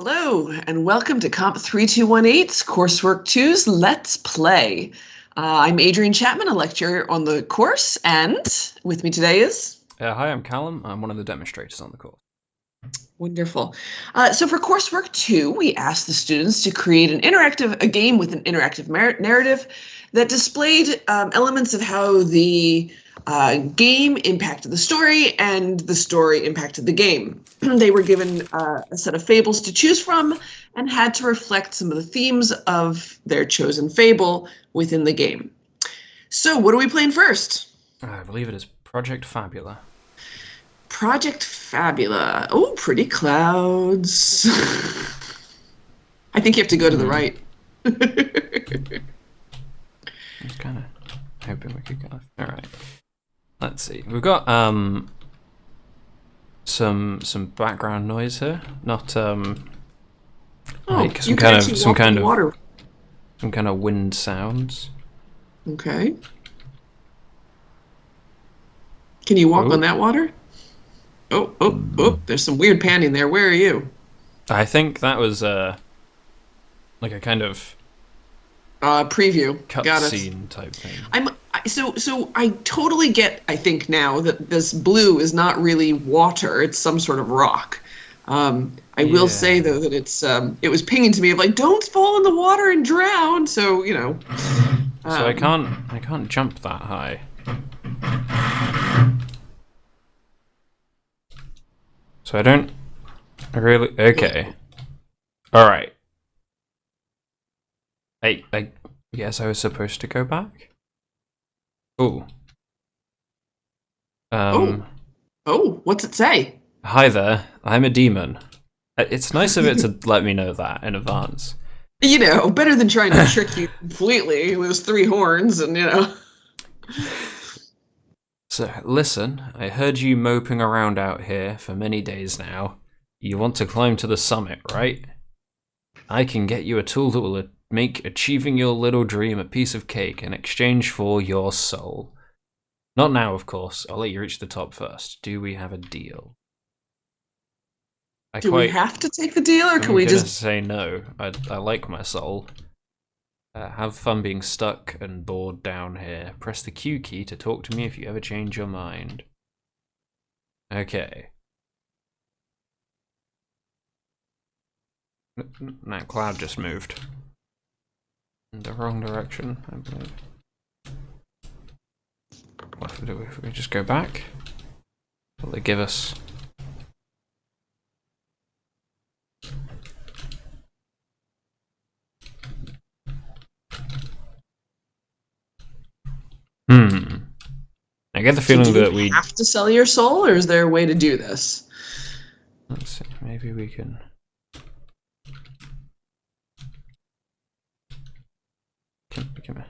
Hello, and welcome to COMP3218's Coursework 2's Let's Play. I'm Adrian Chapman, a lecturer on the course, and with me today is... Hi, I'm Callum. I'm one of the demonstrators on the course. Wonderful. So for Coursework 2, we asked the students to create a game with an interactive narrative that displayed elements of how the game impacted the story and the story impacted the game. They were given a set of fables to choose from and had to reflect some of the themes of their chosen fable within the game. So what are we playing first? I believe it is Project Fabula. Project Fabula. Oh, pretty clouds. I think you have to go to the right. I was kind of hoping we could go. All right. Let's see. We've got some background noise here. Not like some kind of wind sounds. Okay. Can you walk on that water? Oh, there's some weird panning there. Where are you? I think that was like a kind of preview. Cutscene type thing. So I totally get, I think now, that this blue is not really water, it's some sort of rock. I will say though that it was pinging to me of like, don't fall in the water and drown, so you know. So I can't jump that high. So I don't really... Okay. Alright. I guess I was supposed to go back? Ooh. Oh, what's it say? Hi there, I'm a demon. It's nice of it to let me know that in advance. You know, better than trying to trick you completely with those 3 horns and, you know. So, listen, I heard you moping around out here for many days now. You want to climb to the summit, right? I can get you a tool that will make achieving your little dream a piece of cake in exchange for your soul. Not now, of course. I'll let you reach the top first. Do we have a deal? Do we have to take the deal, or can we just say no? I like my soul. Have fun being stuck and bored down here. Press the Q key to talk to me if you ever change your mind. Okay. That cloud just moved. In the wrong direction, I believe. What if we do if we just go back? Will they give us... I get the feeling that we have to sell your soul, or is there a way to do this? Let's see, maybe we can... Come here.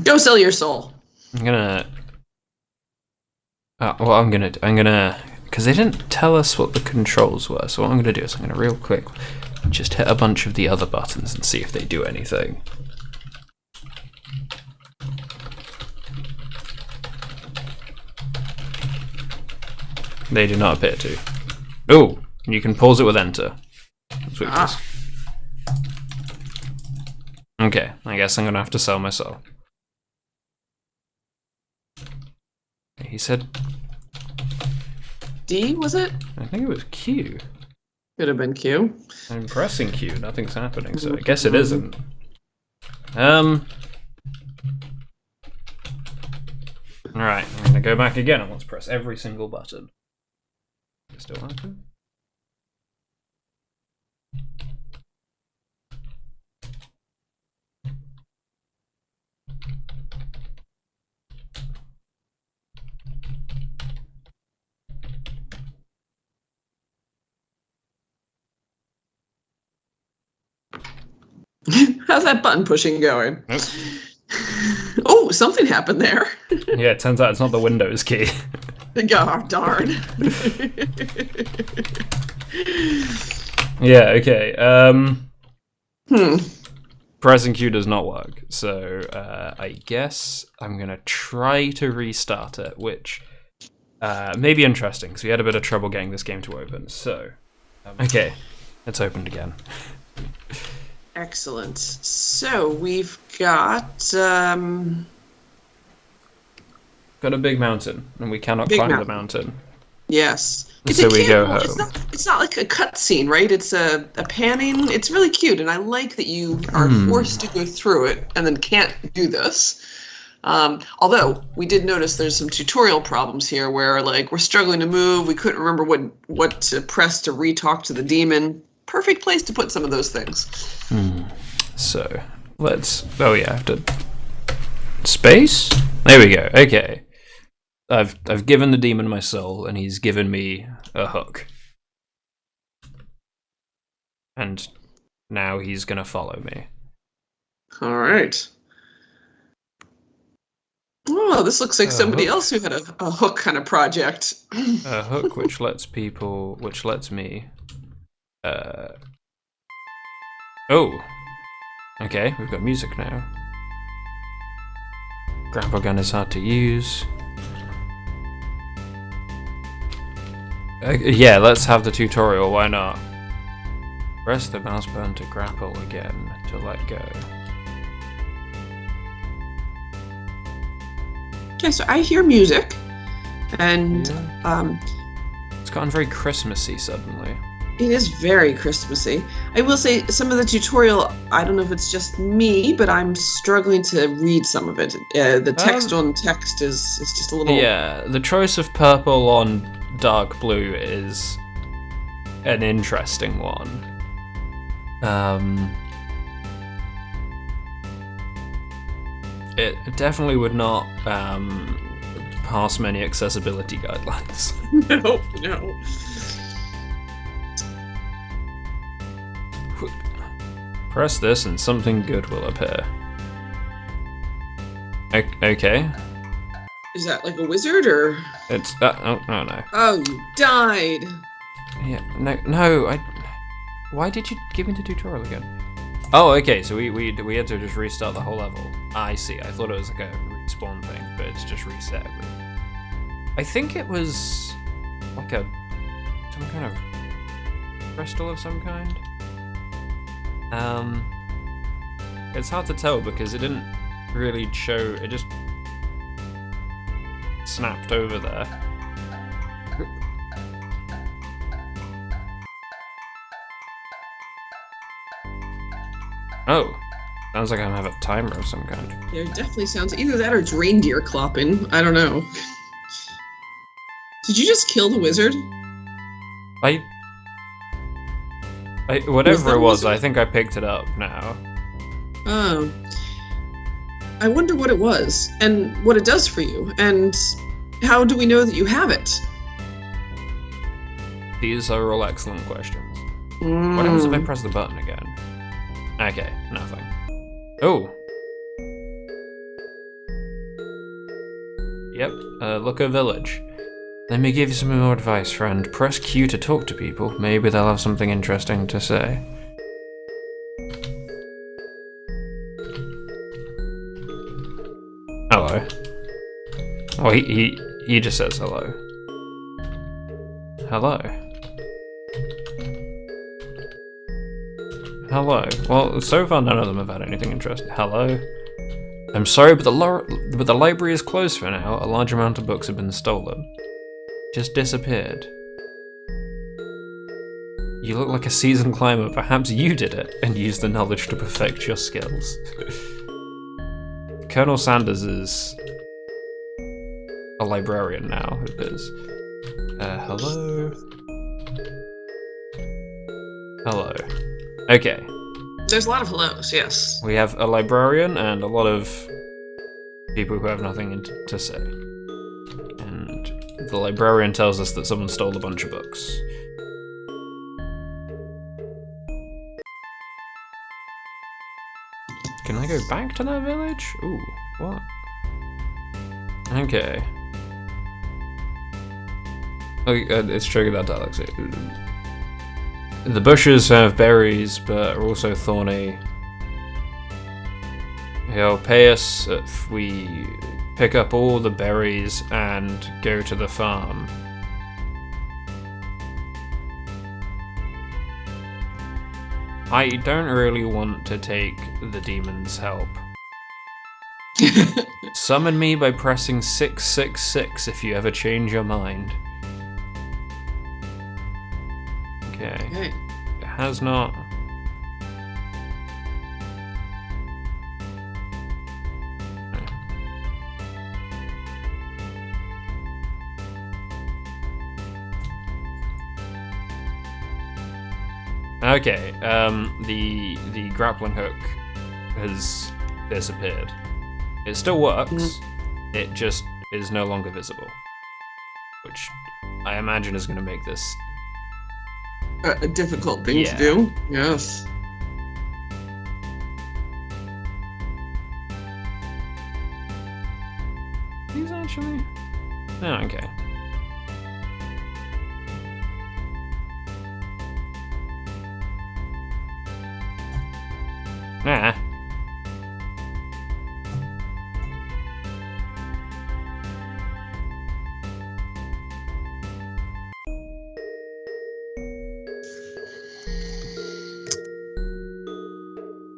Go sell your soul. I'm gonna... because they didn't tell us what the controls were, so what I'm gonna do is I'm gonna real quick just hit a bunch of the other buttons and see if they do anything. They do not appear to. Oh, you can pause it with enter. That's what it is. Okay, I guess I'm gonna have to sell my soul. He said D, was it? I think it was Q. Could have been Q. I'm pressing Q, nothing's happening, so I guess it isn't. Alright, I'm gonna go back again and let's press every single button. Is it still happen? How's that button pushing going? Nope. Oh, something happened there. Yeah, it turns out it's not the Windows key. Oh, darn. Yeah, okay. pressing Q does not work. So I guess I'm gonna try to restart it, which may be interesting because we had a bit of trouble getting this game to open. So okay, it's opened again. Excellent. So we've got got a big mountain, and we cannot climb the mountain. Yes. So we go home. It's not like a cutscene, right? It's a panning. It's really cute, and I like that you are forced to go through it and then can't do this. Although we did notice there's some tutorial problems here where like we're struggling to move. We couldn't remember what to press to re-talk to the demon. Perfect place to put some of those things. So let's. Oh yeah, space. There we go. Okay. I've given the demon my soul, and he's given me a hook. And now he's gonna follow me. All right. Oh, this looks like somebody else who had a hook kind of project. A hook which lets me. Oh. Okay, we've got music now. Grapple gun is hard to use. Yeah, let's have the tutorial, why not? Press the mouse button to grapple again, to let go. Okay, so I hear music, and it's gotten very Christmassy suddenly. It is very Christmassy. I will say some of the tutorial, I don't know if it's just me, but I'm struggling to read some of it. The text on text is just a little... Yeah, the choice of purple on dark blue is an interesting one. It definitely would not pass many accessibility guidelines. No. Press this and something good will appear. Okay. Is that like a wizard or? It's oh no. Oh, you died. Yeah, no. Why did you give me the tutorial again? Oh, okay. So we had to just restart the whole level. I see. I thought it was like a respawn thing, but it's just reset everything. I think it was like some kind of crystal of some kind. It's hard to tell because it didn't really show. It just snapped over there. Oh, sounds like I have a timer of some kind. Yeah, it definitely sounds either that or it's reindeer clopping. I don't know. Did you just kill the wizard? Whatever it was, I think I picked it up now. Oh. I wonder what it was, and what it does for you, and how do we know that you have it? These are all excellent questions. What happens if I press the button again? Okay, nothing. Oh! Yep, Looker Village. Let me give you some more advice, friend. Press Q to talk to people. Maybe they'll have something interesting to say. Hello. Oh, he just says hello. Hello. Hello. Well, so far none of them have had anything interesting. Hello. I'm sorry, but the library is closed for now. A large amount of books have been stolen. Just disappeared. You look like a seasoned climber. Perhaps you did it and used the knowledge to perfect your skills. Colonel Sanders is a librarian now. It is. Hello. Hello. Okay. There's a lot of hellos, yes. We have a librarian and a lot of people who have nothing to say. And the librarian tells us that someone stole a bunch of books. Can I go back to that village? Ooh, what? Okay. Oh, it's triggered that dialogue. The bushes have berries, but are also thorny. He'll pay us if we pick up all the berries and go to the farm. I don't really want to take the demon's help. Summon me by pressing 666 if you ever change your mind. Okay. It has not. Okay, the grappling hook has disappeared. It still works, it just is no longer visible. Which I imagine is going to make this a difficult thing to do. Yes. These actually? Oh, okay. Nah.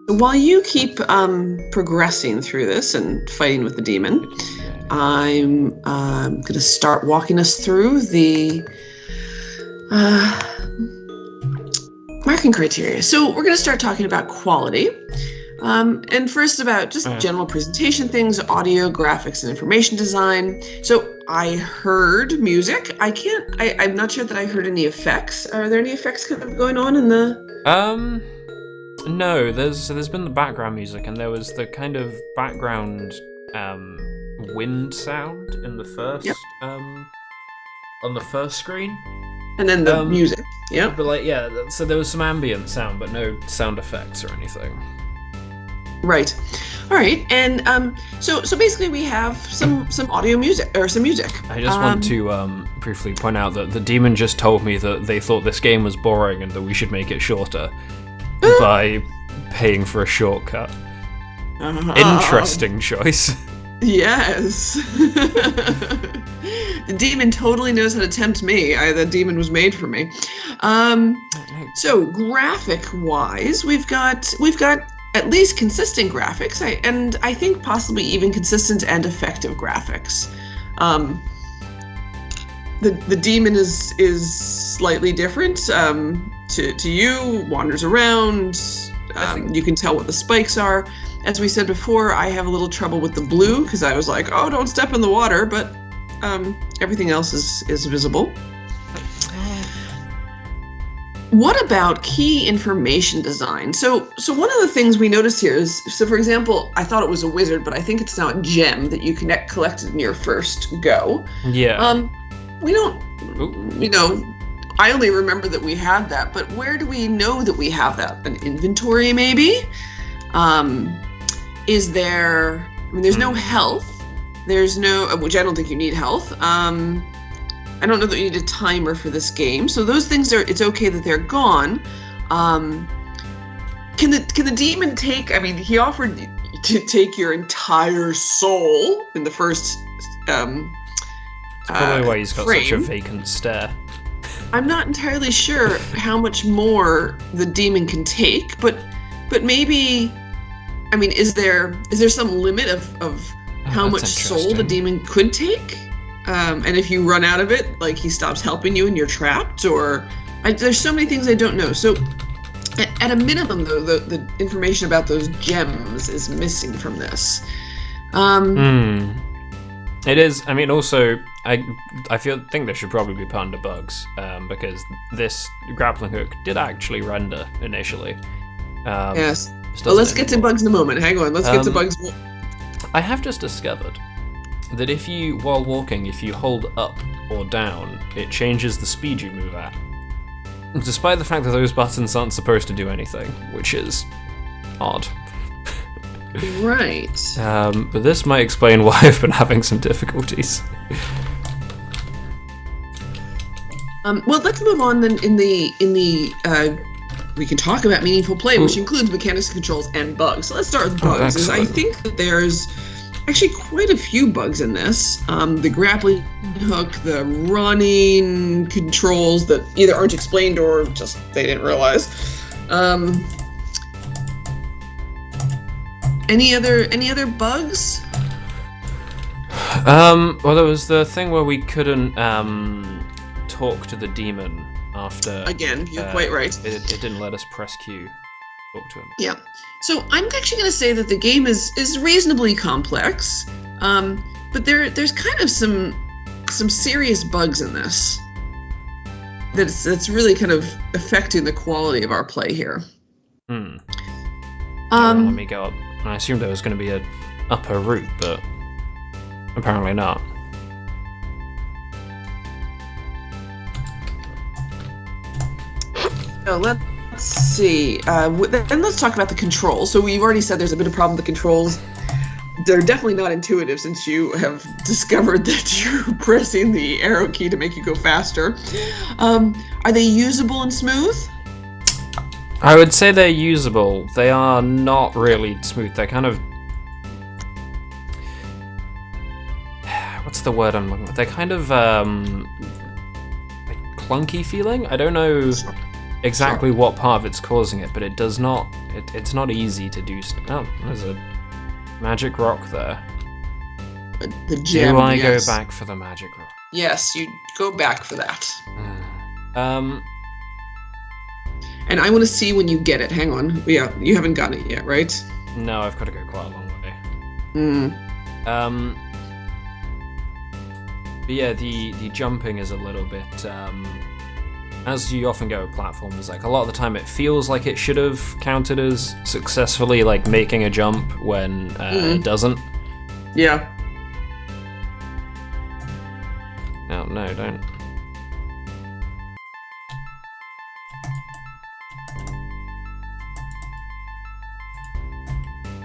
While you keep progressing through this and fighting with the demon, I'm going to start walking us through the marking criteria. So we're going to start talking about quality. And first about just general presentation things, audio, graphics, and information design. So I heard music. I'm not sure that I heard any effects. Are there any effects kind of going on in the... No, there's been the background music, and there was the kind of background wind sound in the first on the first screen. And then the music. Yeah. But so there was some ambient sound, but no sound effects or anything. Right. All right. And so basically we have some audio music or some music. I just want to briefly point out that the demon just told me that they thought this game was boring and that we should make it shorter by paying for a shortcut. Interesting choice. Yes. The demon totally knows how to tempt me. The demon was made for me. So graphic-wise, we've got at least consistent graphics, and I think possibly even consistent and effective graphics. The demon is slightly different to you, wanders around. You can tell what the spikes are. As we said before, I have a little trouble with the blue because I was like, oh, don't step in the water, but everything else is visible. What about key information design? So one of the things we noticed here is, so for example, I thought it was a wizard, but I think it's now a gem that you collected in your first go. Yeah. We don't, I only remember that we had that, but where do we know that we have that? An inventory, maybe? Is there, there's no health. There's no, which I don't think you need health. I don't know that you need a timer for this game. So those things it's okay that they're gone. Can the demon take, he offered to take your entire soul in the first That's probably why he's got such a vacant stare. I'm not entirely sure how much more the demon can take, but maybe, is there some limit of how much soul the demon could take? And if you run out of it, he stops helping you and you're trapped, or there's so many things I don't know. So at a minimum, though, the information about those gems is missing from this. It is. Also, I think there should probably be put under bugs, because this grappling hook did actually render initially. Yes. Well, let's get to bugs in a moment. Hang on. Let's get to bugs. I have just discovered that while walking, if you hold up or down, it changes the speed you move at. Despite the fact that those buttons aren't supposed to do anything, which is odd. Right. But this might explain why I've been having some difficulties. Well, let's move on then in the we can talk about meaningful play, which includes mechanics, controls, and bugs. So let's start with bugs. I think that there's actually quite a few bugs in this. The grappling hook, the running controls that either aren't explained or just they didn't realize. Any other bugs? Well, there was the thing where we couldn't talk to the demon after. Again, you're quite right. It didn't let us press Q. Talk to him. Yeah. So I'm actually going to say that the game is reasonably complex, but there's kind of some serious bugs in this that's really kind of affecting the quality of our play here. Let me go up. I assumed there was going to be a upper route, but apparently not. So let's see. Then let's talk about the controls. So we've already said there's a bit of problem with the controls. They're definitely not intuitive since you have discovered that you're pressing the arrow key to make you go faster. Are they usable and smooth? I would say they're usable. They are not really smooth. They're kind of... What's the word I'm looking for? They're kind of like clunky feeling. I don't know exactly what part of it's causing it, but it does not... It's not easy to do... Oh, there's a magic rock there. The gem, Do I go back for the magic rock? Yes, you go back for that. And I want to see when you get it. Hang on. Yeah, you haven't gotten it yet, right? No, I've got to go quite a long way. But yeah, the jumping is a little bit... as you often go with platforms, like a lot of the time it feels like it should have counted as successfully like making a jump when it doesn't. Yeah. No, don't.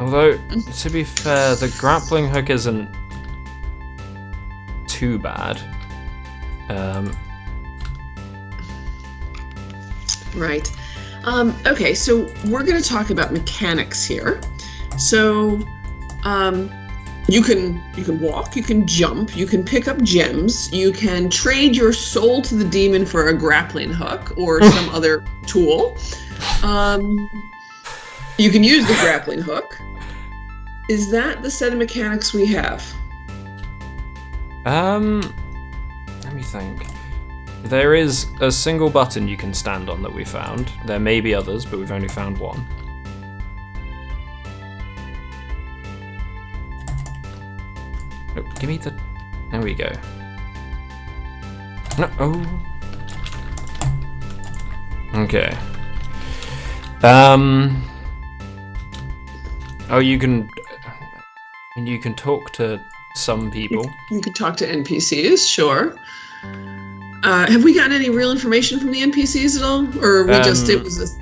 Although, to be fair, the grappling hook isn't too bad. Right. Okay, so we're going to talk about mechanics here. So, you can walk, you can jump, you can pick up gems, you can trade your soul to the demon for a grappling hook or some other tool. You can use the grappling hook. Is that the set of mechanics we have? Let me think. There is a single button you can stand on that we found. There may be others, but we've only found one. Oh, give me the... There we go. No, oh. Okay. Oh, you can talk to some people. You can talk to NPCs, sure. Have we gotten any real information from the NPCs at all? Or it was this...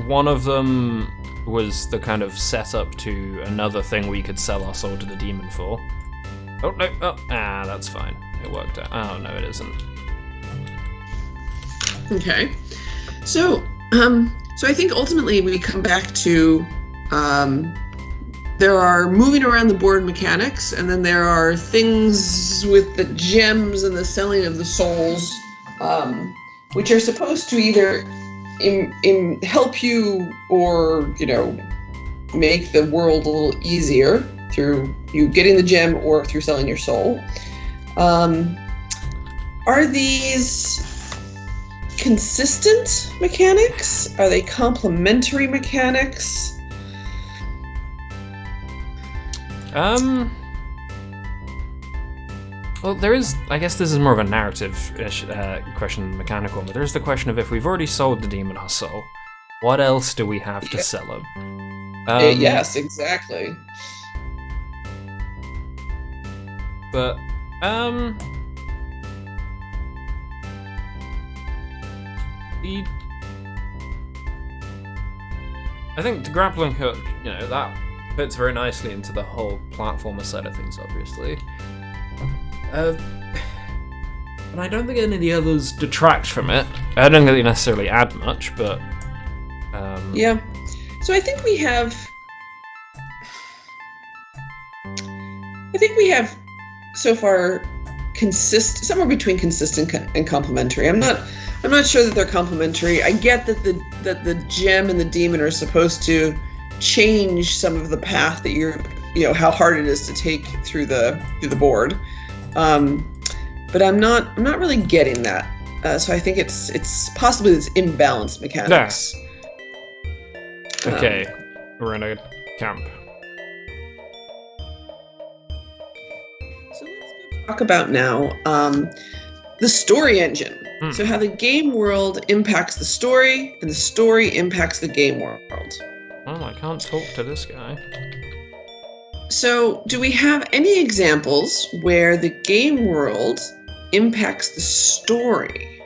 One of them was the kind of setup to another thing we could sell our soul to the demon for. Oh, no, that's fine. It worked out. Oh, no, it isn't. Okay. So I think ultimately we come back to, there are moving around the board mechanics, and then there are things with the gems and the selling of the souls, which are supposed to either help you or, make the world a little easier through you getting the gem or through selling your soul. Are these consistent mechanics? Are they complementary mechanics? Well, there is... I guess this is more of a narrative-ish question than mechanical, but there's the question of if we've already sold the demon our soul, what else do we have to sell him? Yes, exactly. But, I think the grappling hook, that fits very nicely into the whole platformer side of things, obviously. And I don't think any of the others detract from it. I don't think they necessarily add much, but Yeah. So I think we have so far somewhere between consistent and complementary. I'm not sure that they're complementary. I get that the gem and the demon are supposed to change some of the path that how hard it is to take through the board. But I'm not really getting that. So I think it's possibly this imbalanced mechanics. Nah. Okay, we're in a camp. So let's go talk about now the story engine. So how the game world impacts the story, and the story impacts the game world. Oh, I can't talk to this guy. So do we have any examples where the game world impacts the story?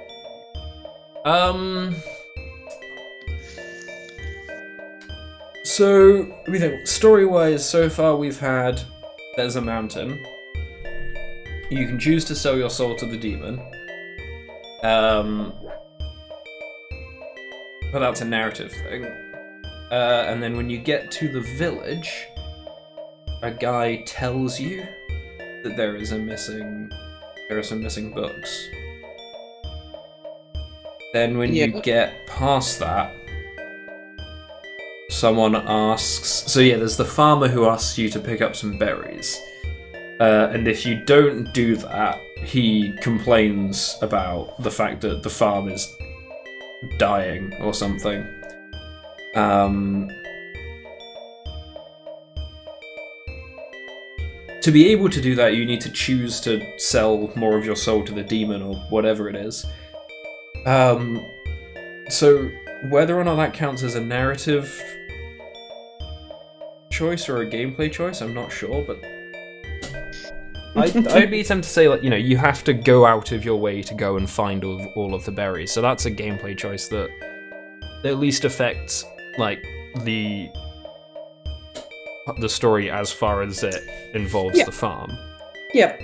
So we think story-wise, so far we've had there's a mountain. You can choose to sell your soul to the demon. But that's a narrative thing. And then when you get to the village, a guy tells you that there are some missing books. Then when you get past that, someone asks... So yeah, there's the farmer who asks you to pick up some berries. And if you don't do that, he complains about the fact that the farm is dying or something. To be able to do that, you need to choose to sell more of your soul to the demon or whatever it is. So whether or not that counts as a narrative choice or a gameplay choice, I'm not sure, but I'd be tempted to say, like, you have to go out of your way to go and find all of the berries. So that's a gameplay choice that at least affects, like, the story as far as it involves the farm. Yep.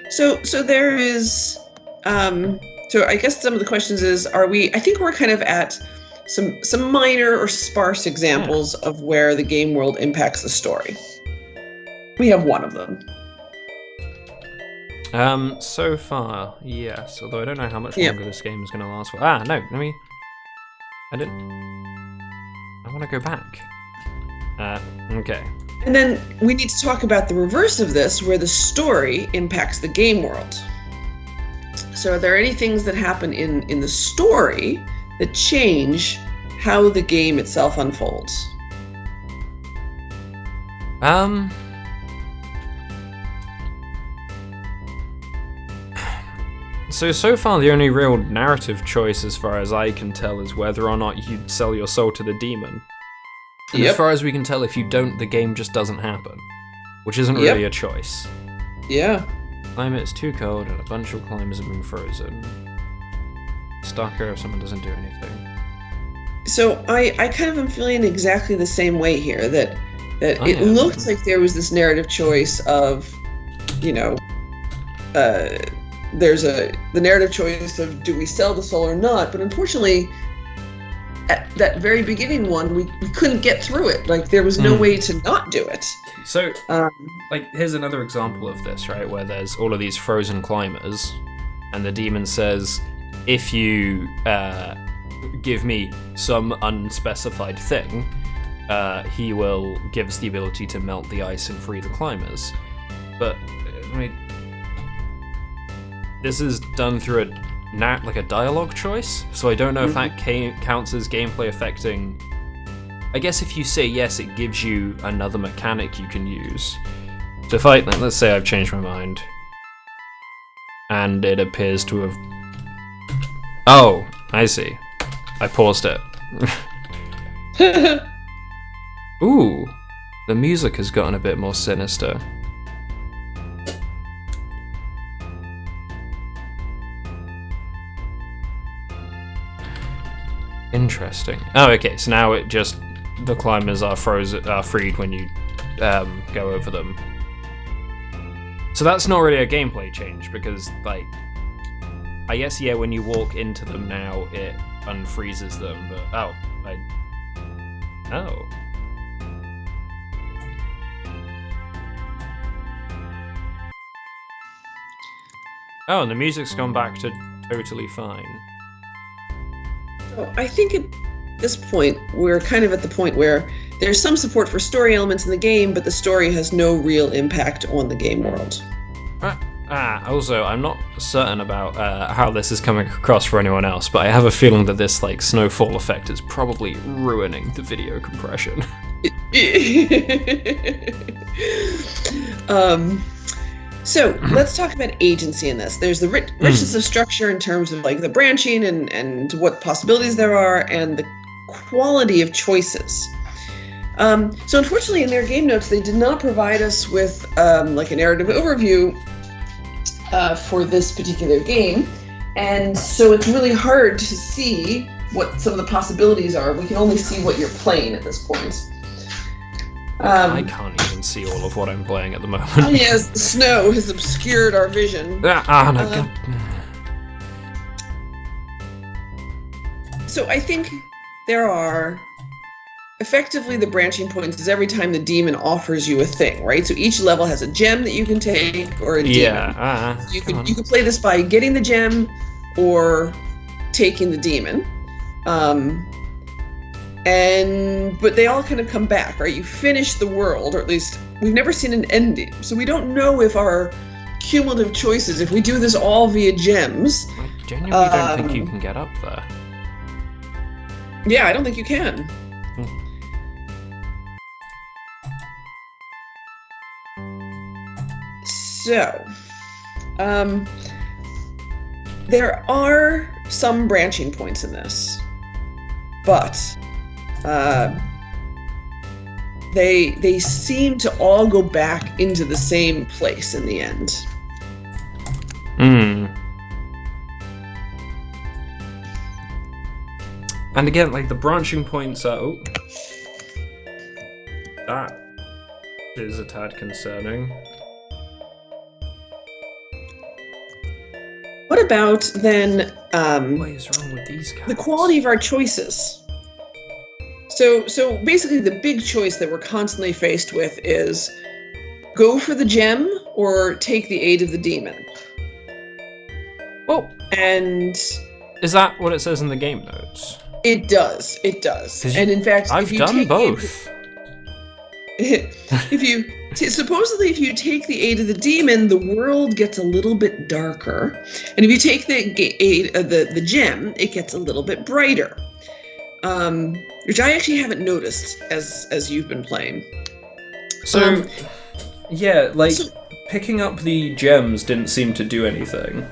So there is. So I guess some of the questions is: I think we're kind of at some minor or sparse examples of where the game world impacts the story. We have one of them. So far, yes. Although I don't know how much longer this game is going to last for. No. I want to go back. Okay. And then we need to talk about the reverse of this, where the story impacts the game world. So are there any things that happen in the story that change how the game itself unfolds? So far the only real narrative choice, as far as I can tell, is whether or not you sell your soul to the demon. And as far as we can tell, if you don't, the game just doesn't happen. Which isn't really a choice. Yeah. Climate is too cold and a bunch of climbers have been frozen. Stalker if someone doesn't do anything. So I kind of am feeling exactly the same way here, that it looked like there was this narrative choice of, there's the narrative choice of do we sell the soul or not, but unfortunately at that very beginning one we couldn't get through it. Like there was no way to not do it. So here's another example of this, right, where there's all of these frozen climbers and the demon says, if you give me some unspecified thing, he will give us the ability to melt the ice and free the climbers. But this is done through a dialogue choice, so I don't know if that counts as gameplay affecting. I guess if you say yes, it gives you another mechanic you can use. So if let's say I've changed my mind, and it appears to have. Oh, I see. I paused it. Ooh, the music has gotten a bit more sinister. Interesting. Oh, okay. So now the climbers are freed when you go over them. So that's not really a gameplay change because, I guess when you walk into them now, it unfreezes them. But Oh. Oh, and the music's gone back to totally fine. So I think at this point, we're kind of at the point where there's some support for story elements in the game, but the story has no real impact on the game world. Also, I'm not certain about how this is coming across for anyone else, but I have a feeling that this, like, snowfall effect is probably ruining the video compression. So let's talk about agency in this. There's the richness of structure in terms of like the branching and what possibilities there are, and the quality of choices. So unfortunately, in their game notes, they did not provide us with like a narrative overview for this particular game, and so it's really hard to see what some of the possibilities are. We can only see what you're playing at this point. I can't even see all of what I'm playing at the moment. Yes, the snow has obscured our vision. No, God. So I think there are effectively the branching points is every time the demon offers you a thing, right? So each level has a gem that you can take or a demon. Yeah. You can play this by getting the gem or taking the demon. But they all kind of come back, right? You finish the world, or at least we've never seen an ending. So we don't know if our cumulative choices, if we do this all via gems. I genuinely don't think you can get up there. Yeah, I don't think you can. So, there are some branching points in this, but they seem to all go back into the same place in the end. And again, like the branching points are... Oh, that is a tad concerning. What about then What is wrong with these guys? the quality of our choices? So basically the big choice that we're constantly faced with is go for the gem or take the aid of the demon. Well, and is that what it says in the game notes? It does. And in fact, I've done both. Supposedly if you take the aid of the demon, the world gets a little bit darker, and if you take the aid of the gem, it gets a little bit brighter. Which I actually haven't noticed as you've been playing. So, picking up the gems didn't seem to do anything.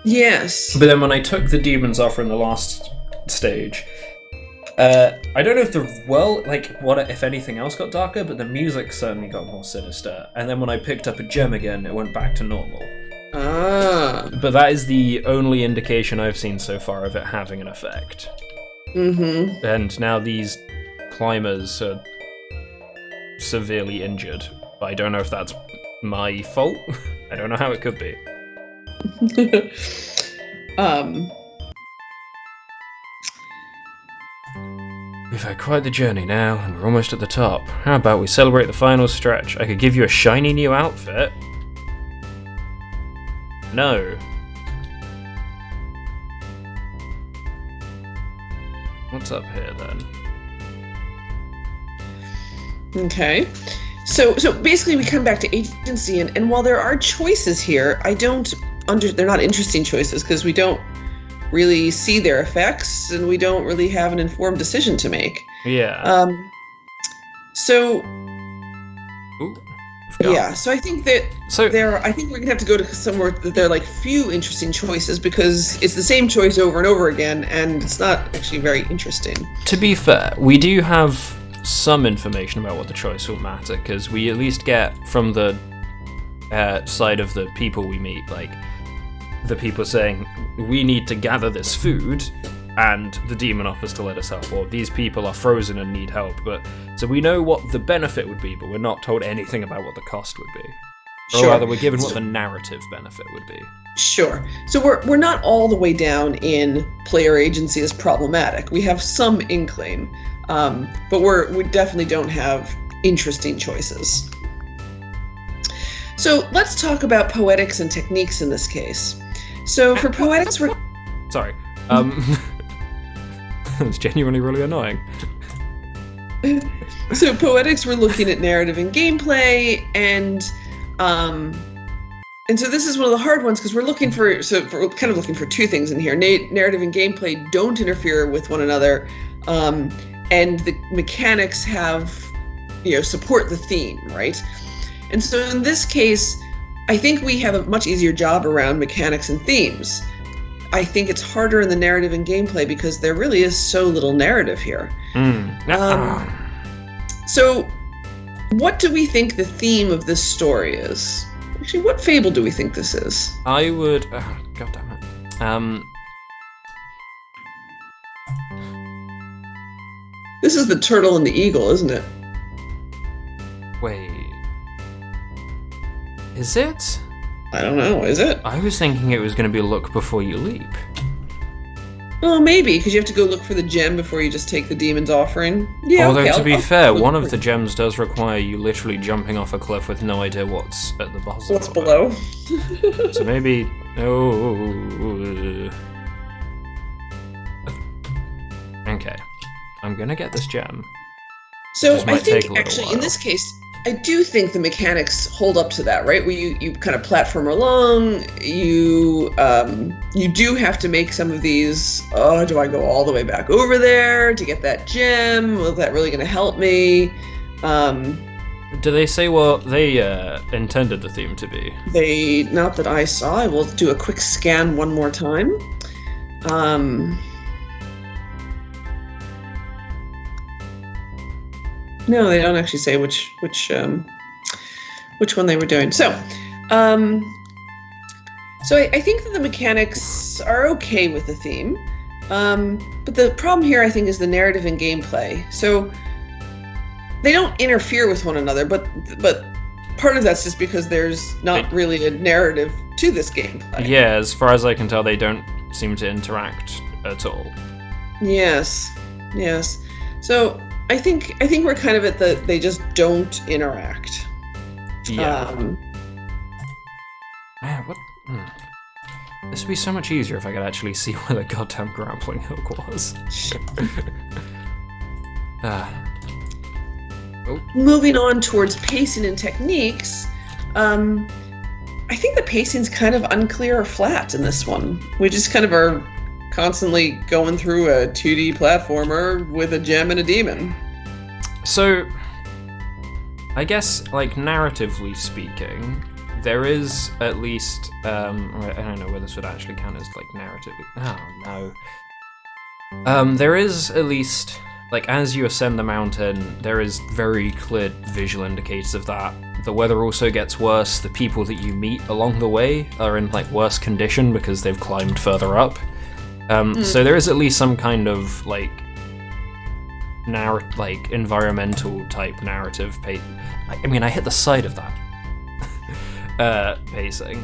Yes. But then when I took the demon's offer in the last stage, I don't know if what if anything else got darker, but the music certainly got more sinister. And then when I picked up a gem again, it went back to normal. But that is the only indication I've seen so far of it having an effect. Mm-hmm. And now these climbers are severely injured. But I don't know if that's my fault. I don't know how it could be. We've had quite the journey now, and we're almost at the top. How about we celebrate the final stretch? I could give you a shiny new outfit. No. What's up here, then? Okay. So basically we come back to agency, and while there are choices here, they're not interesting choices because we don't really see their effects and we don't really have an informed decision to make. Yeah. So I think that I think we're gonna have to go to somewhere that there are like few interesting choices, because it's the same choice over and over again, and it's not actually very interesting. To be fair, we do have some information about what the choice will matter, because we at least get from the side of the people we meet, like the people saying we need to gather this food, and the demon offers to let us help, or these people are frozen and need help. But so we know what the benefit would be, but we're not told anything about what the cost would be. Or rather, we're given what the narrative benefit would be. Sure. So we're not all the way down in player agency as problematic. We have some inkling. But we definitely don't have interesting choices. So let's talk about poetics and techniques in this case. So for poetics, we're... Sorry. It's genuinely really annoying. So poetics, we're looking at narrative and gameplay, and so this is one of the hard ones because we're looking for kind of looking for two things in here. Narrative and gameplay don't interfere with one another, and the mechanics have, support the theme, right? And so in this case, I think we have a much easier job around mechanics and themes. I think it's harder in the narrative and gameplay because there really is so little narrative here. So what do we think the theme of this story is? Actually, what fable do we think this is? I would... God damn it. This is the turtle and the eagle, isn't it? Wait... Is it? I don't know, is it? I was thinking it was going to be look before you leap. Well, maybe, because you have to go look for the gem before you just take the demon's offering. Yeah, although, okay, to be fair, one of the gems does require you literally jumping off a cliff with no idea what's at the bottom. What's below. So maybe... Okay. I'm going to get this gem. So I think, actually, in this case, I do think the mechanics hold up to that, right? Where you kind of platform along, you do have to make some of these, do I go all the way back over there to get that gem? Was that really going to help me? Do they say what they intended the theme to be? Not that I saw. I will do a quick scan one more time. No, they don't actually say which one they were doing. So I think that the mechanics are okay with the theme, but the problem here, I think, is the narrative and gameplay. So they don't interfere with one another, but part of that's just because there's not really a narrative to this gameplay. Yeah, as far as I can tell, they don't seem to interact at all. Yes. So I think we're kind of at they just don't interact. Yeah. Man, what? This would be so much easier if I could actually see where the goddamn grappling hook was. Moving on towards pacing and techniques, I think the pacing's kind of unclear or flat in this one. We just kind of are constantly going through a 2D platformer with a gem and a demon. So, I guess, narratively speaking, there is at least, I don't know whether this would actually count as, narratively, oh no. There is at least, as you ascend the mountain, there is very clear visual indicators of that. The weather also gets worse, the people that you meet along the way are in, worse condition because they've climbed further up. So there is at least some kind of, environmental type narrative I hit the side of that pacing,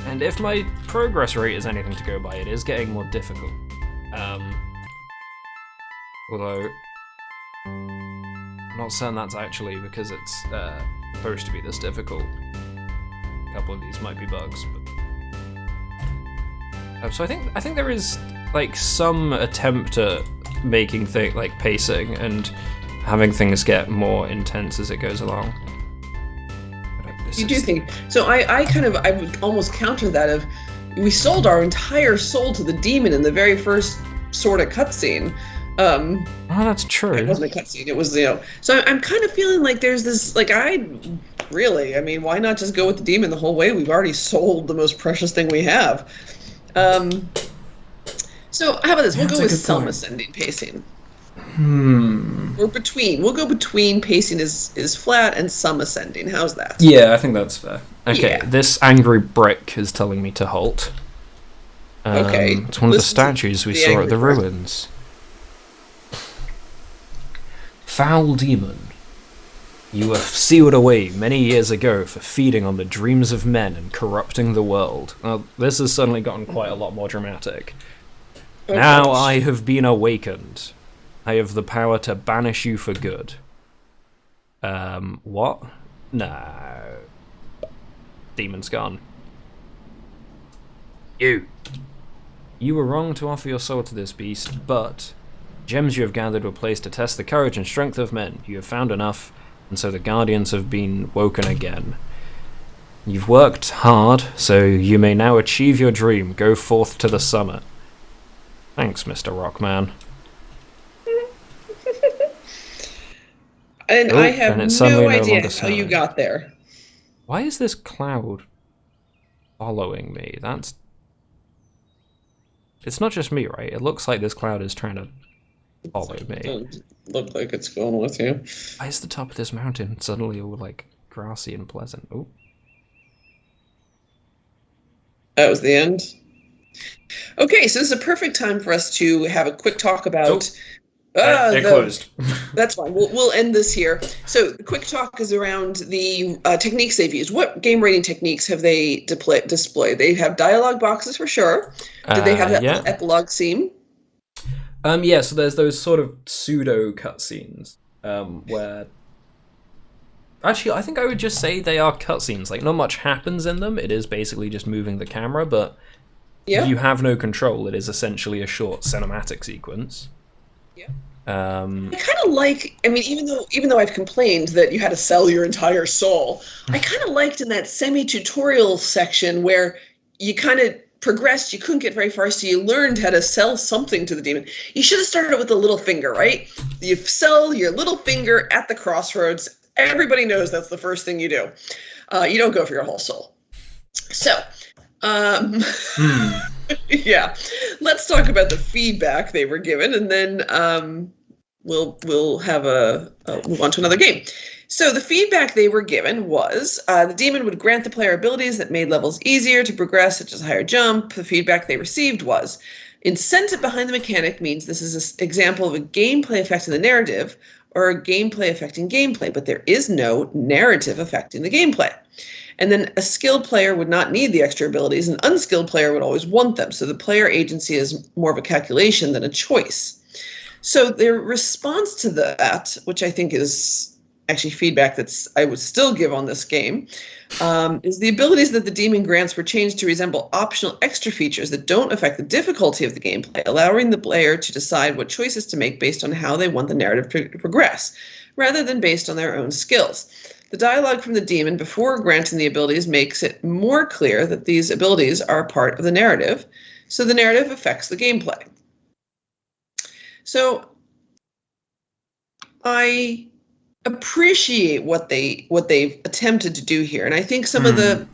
and if my progress rate is anything to go by, it is getting more difficult, although I'm not certain that's actually because it's supposed to be this difficult. A couple of these might be bugs, but so I think there is some attempt at making pacing and having things get more intense as it goes along. You do think so? I would almost counter that of we sold our entire soul to the demon in the very first sort of cutscene. Oh, that's true. It wasn't a cutscene. It was So I'm kind of feeling like there's this why not just go with the demon the whole way? We've already sold the most precious thing we have. So how about this? We'll go with some ascending pacing. We'll go between pacing is flat and some ascending. How's that? Yeah, I think that's fair. Okay, Yeah. This angry brick is telling me to halt. Okay. It's one of the statues we saw at the ruins. Foul demon, you were sealed away many years ago for feeding on the dreams of men and corrupting the world. Well, this has suddenly gotten quite a lot more dramatic. Now I have been awakened. I have the power to banish you for good. What? No. Demon's gone. You were wrong to offer your soul to this beast, but gems you have gathered were placed to test the courage and strength of men. You have found enough, and so the Guardians have been woken again. You've worked hard, so you may now achieve your dream. Go forth to the summit. Thanks, Mr. Rockman. And I have no idea longer how you got there. Why is this cloud following me? It's not just me, right? It looks like this cloud is trying to follow me. It doesn't look like it's going with you. Why is the top of this mountain suddenly all like grassy and pleasant? Oh. That was the end. Okay, so this is a perfect time for us to have a quick talk about... it closed. That's fine. We'll end this here. So the quick talk is around the techniques they've used. What game rating techniques have they displayed? They have dialogue boxes for sure. Did they have that epilogue scene? Yeah, so there's those sort of pseudo cutscenes where... Actually, I think I would just say they are cutscenes. Like, not much happens in them. It is basically just moving the camera, but you have no control. It is essentially a short cinematic sequence. Yeah. I kind of like, I mean, even though I've complained that you had to sell your entire soul, I kind of liked in that semi-tutorial section where you kind of progressed, you couldn't get very far, so you learned how to sell something to the demon. You should have started with the little finger, right? You sell your little finger at the crossroads. Everybody knows that's the first thing you do. You don't go for your whole soul. So, yeah, let's talk about the feedback they were given, and then we'll have move on to another game. So the feedback they were given was the demon would grant the player abilities that made levels easier to progress, such as a higher jump. The feedback they received was incentive behind the mechanic means this is an example of a gameplay affecting the narrative or a gameplay affecting gameplay, but there is no narrative affecting the gameplay. And then a skilled player would not need the extra abilities. An unskilled player would always want them. So the player agency is more of a calculation than a choice. So their response to that, which I think is actually feedback I would still give on this game, is the abilities that the demon grants were changed to resemble optional extra features that don't affect the difficulty of the gameplay, allowing the player to decide what choices to make based on how they want the narrative to progress, rather than based on their own skills. The dialogue from the demon before granting the abilities makes it more clear that these abilities are part of the narrative, so the narrative affects the gameplay. So I appreciate what they've attempted to do here, and I think some of the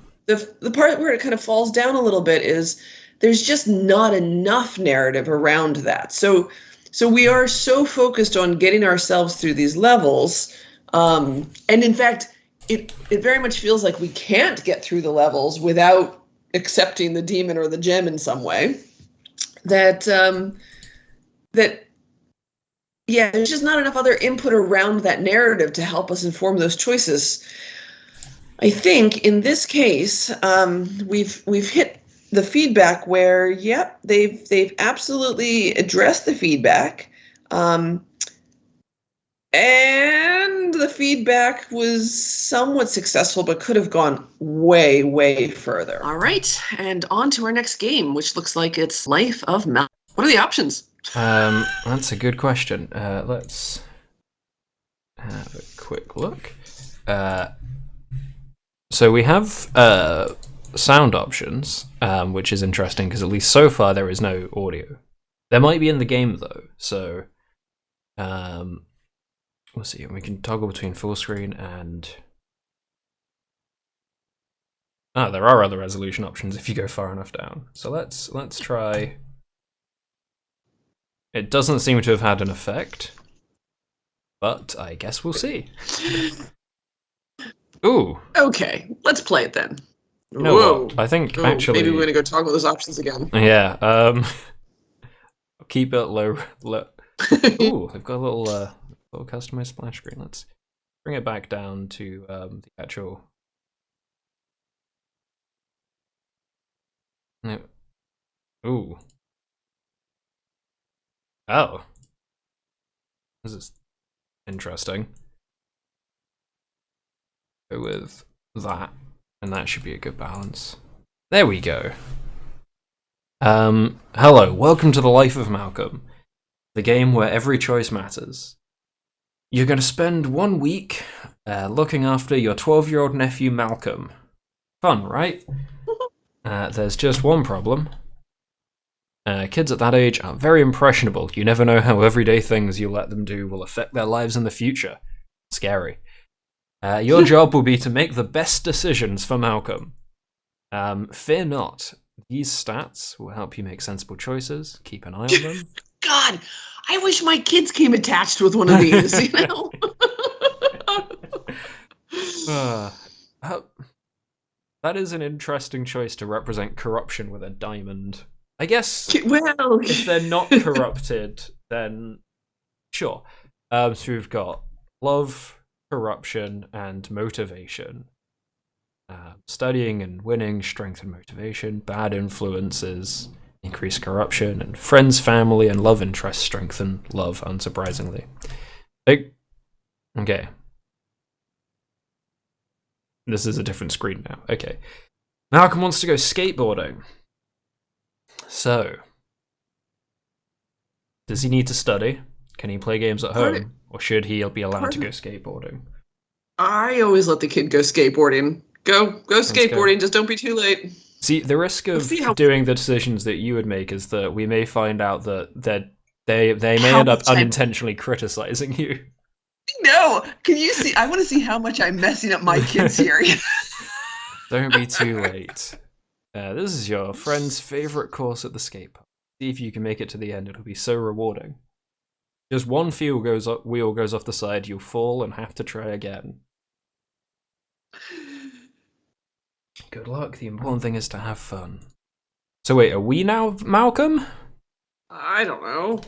part where it kind of falls down a little bit is there's just not enough narrative around that. So we are so focused on getting ourselves through these levels, and in fact, it very much feels like we can't get through the levels without accepting the demon or the gem in some way. Yeah, there's just not enough other input around that narrative to help us inform those choices. I think in this case, we've hit the feedback where, yep, they've absolutely addressed the feedback, and the feedback was somewhat successful, but could have gone way, way further. All right, and on to our next game, which looks like it's Life of Mel. What are the options? That's a good question. Let's have a quick look. So we have sound options, which is interesting because at least so far there is no audio. There might be in the game though, so we'll see. We can toggle between full screen and... there are other resolution options if you go far enough down. So let's try... It doesn't seem to have had an effect, but I guess we'll see. Ooh. Okay, let's play it then. No, I think actually... Maybe we're going to go toggle those options again. Yeah, keep it low. Ooh, they've got a little customized splash screen. Let's bring it back down to the actual... No. Ooh. Oh. This is interesting. Go with that, and that should be a good balance. There we go. Hello, welcome to the Life of Malcolm, the game where every choice matters. You're going to spend 1 week looking after your 12-year-old nephew Malcolm. Fun, right? There's just one problem. Kids at that age are very impressionable. You never know how everyday things you let them do will affect their lives in the future. Scary. Your job will be to make the best decisions for Malcolm. Fear not. These stats will help you make sensible choices. Keep an eye on them. God, I wish my kids came attached with one of these, you know? That is an interesting choice to represent corruption with a diamond. I guess well, if they're not corrupted, then sure. So we've got love, corruption, and motivation. Studying and winning, strength and motivation. Bad influences, increase corruption, and friends, family, and love interests strengthen love, unsurprisingly. Okay. This is a different screen now. Okay. Malcolm wants to go skateboarding. So, does he need to study? Can he play games at home? Or should he be allowed to go skateboarding? I always let the kid go skateboarding. Go skateboarding, just don't be too late. See, the risk of doing the decisions that you would make is that we may find out that they may end up unintentionally criticizing you. No, can you see? I want to see how much I'm messing up my kids here. Don't be too late. This is your friend's favorite course at the skate park. See if you can make it to the end. It'll be so rewarding. Just one wheel goes off the side, you'll fall and have to try again. Good luck. The important thing is to have fun. So wait, are we now Malcolm? I don't know.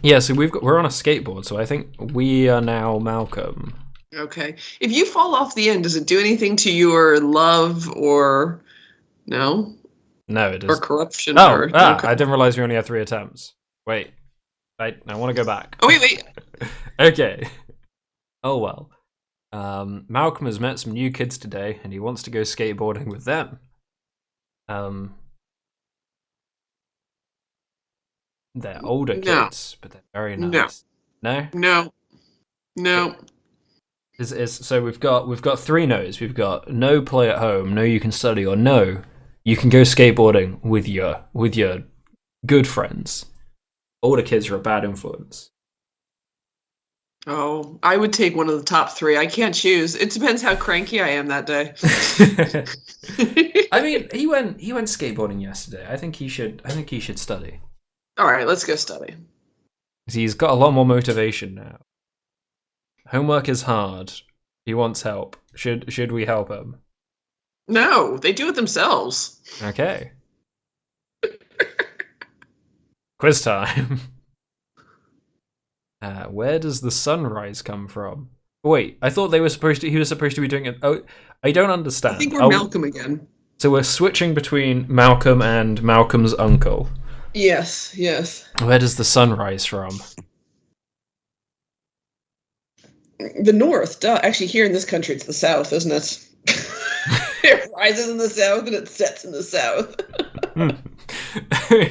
Yeah, so we're on a skateboard, so I think we are now Malcolm. Okay. If you fall off the end, does it do anything to your love or no? No, it doesn't. Or corruption? Okay. I didn't realize we only had 3 attempts. Wait. I want to go back. Oh, wait. Okay. Oh, well. Malcolm has met some new kids today, and he wants to go skateboarding with them. They're older kids, but they're very nice. No? No. So we've got 3 no's. We've got no, play at home, no, you can study, or no, you can go skateboarding with your good friends. Older kids are a bad influence. Oh, I would take one of the top 3. I can't choose. It depends how cranky I am that day. I mean, he went skateboarding yesterday. I think he should study. All right, let's go study. He's got a lot more motivation now. Homework is hard. He wants help. Should we help him? No, they do it themselves. Okay. Quiz time. Where does the sunrise come from? Wait, I thought he was supposed to be doing it. Oh, I don't understand. I think we're Malcolm again. So we're switching between Malcolm and Malcolm's uncle. Yes. Where does the sun rise from? The north. Duh. Actually, here in this country, it's the south, isn't it? It rises in the south and it sets in the south.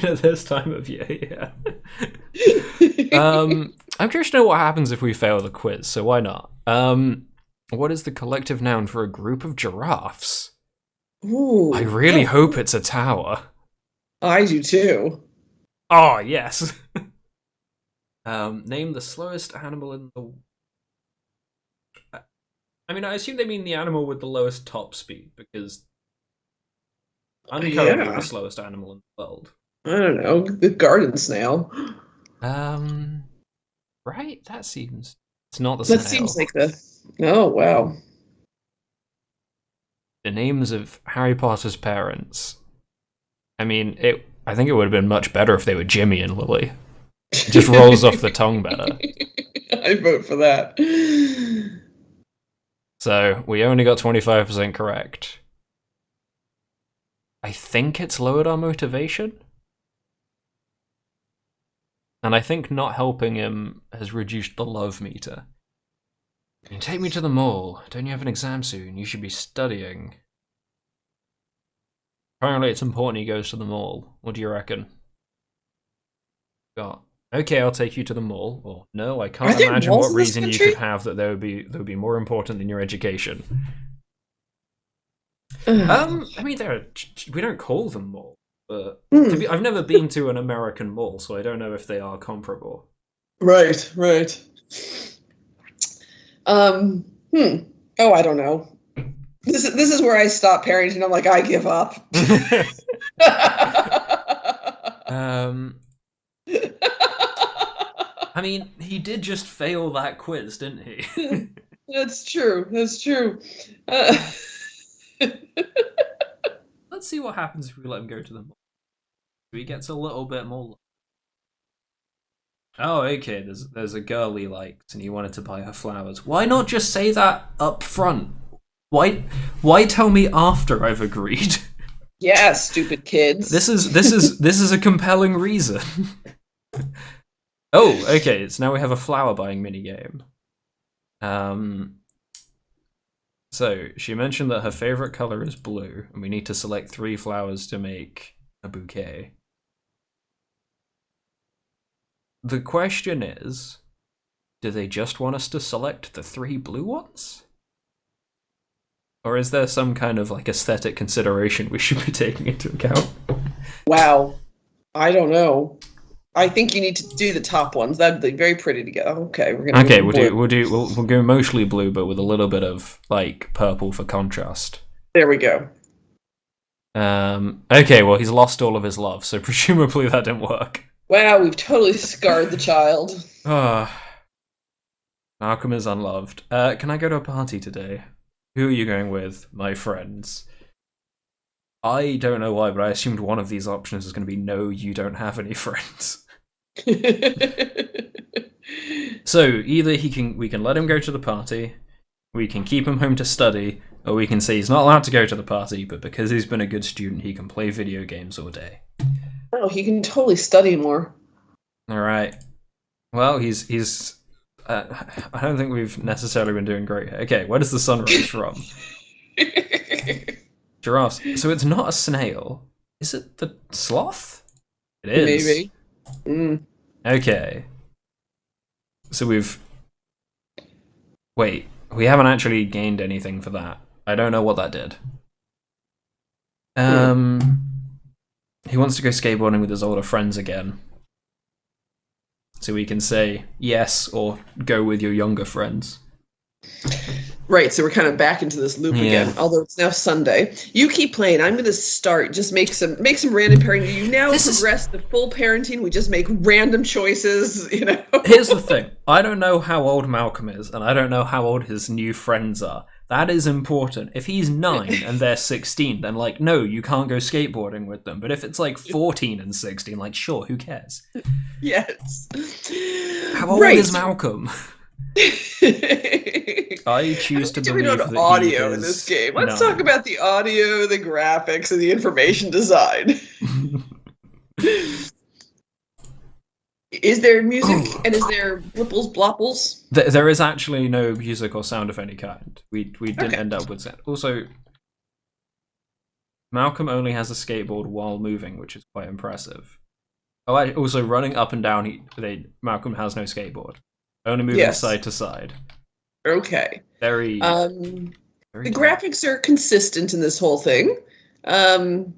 At this time of year, yeah. I'm curious to know what happens if we fail the quiz, so why not? What is the collective noun for a group of giraffes? Ooh. I really hope it's a tower. I do too. Oh, yes. Name the slowest animal in the... I mean, I assume they mean the animal with the lowest top speed, because I'm currently the slowest animal in the world. I don't know. The garden snail. Right? That seems... It's not the snail. That seems like the... Oh, wow. The names of Harry Potter's parents. I mean, I think it would have been much better if they were Jimmy and Lily. It just rolls off the tongue better. I vote for that. So, we only got 25% correct. I think it's lowered our motivation? And I think not helping him has reduced the love meter. You take me to the mall. Don't you have an exam soon? You should be studying. Apparently it's important he goes to the mall. What do you reckon? God. Okay, I'll take you to the mall. Or no, I can't imagine what reason you could have that would be more important than your education. I mean, we don't call them malls, but I've never been to an American mall, so I don't know if they are comparable. Right. Oh, I don't know. This is where I stop parenting. I'm like, I give up. I mean, he did just fail that quiz, didn't he? That's true. Let's see what happens if we let him go to the mall. He gets a little bit more. Oh, okay. There's a girl he likes, and he wanted to buy her flowers. Why not just say that up front? Why tell me after I've agreed? Yeah, stupid kids. This is a compelling reason. Oh, okay. So now we have a flower buying minigame. So she mentioned that her favorite color is blue, and we need to select 3 flowers to make a bouquet. The question is, do they just want us to select the 3 blue ones? Or is there some kind of like aesthetic consideration we should be taking into account? Wow. I don't know. I think you need to do the top ones. That'd be very pretty to get. Okay, we'll go mostly blue, but with a little bit of like purple for contrast. There we go. Okay, well he's lost all of his love, so presumably that didn't work. Wow, we've totally scarred the child. Malcolm is unloved. Can I go to a party today? Who are you going with? My friends. I don't know why, but I assumed one of these options is going to be no, you don't have any friends. So either we can let him go to the party, we can keep him home to study, or we can say he's not allowed to go to the party, but because he's been a good student, he can play video games all day. Oh, he can totally study more. All right. Well, he's. I don't think we've necessarily been doing great. Okay, where does the sun rise from? Giraffes. So it's not a snail. Is it the sloth? It is. Maybe. Okay. So wait, we haven't actually gained anything for that. I don't know what that did. He wants to go skateboarding with his older friends again. So we can say yes or go with your younger friends. Right, so we're kind of back into this loop again, although it's now Sunday. You keep playing. I'm going to start. Just make some random parenting. You now progress to full parenting. We just make random choices, you know. Here's the thing. I don't know how old Malcolm is, and I don't know how old his new friends are. That is important. If he's 9 and they're 16, then like, no, you can't go skateboarding with them. But if it's like 14 and 16, like, sure, who cares? Yes. How old is Malcolm? I choose to believe that audio in this game. Let's talk about the audio, the graphics, and the information design. Is there music and is there blipples, blopples? There is actually no music or sound of any kind. We didn't end up with sound. Also, Malcolm only has a skateboard while moving, which is quite impressive. Oh, also running up and down, Malcolm has no skateboard. Only moving side to side. Okay. Very the graphics are consistent in this whole thing. And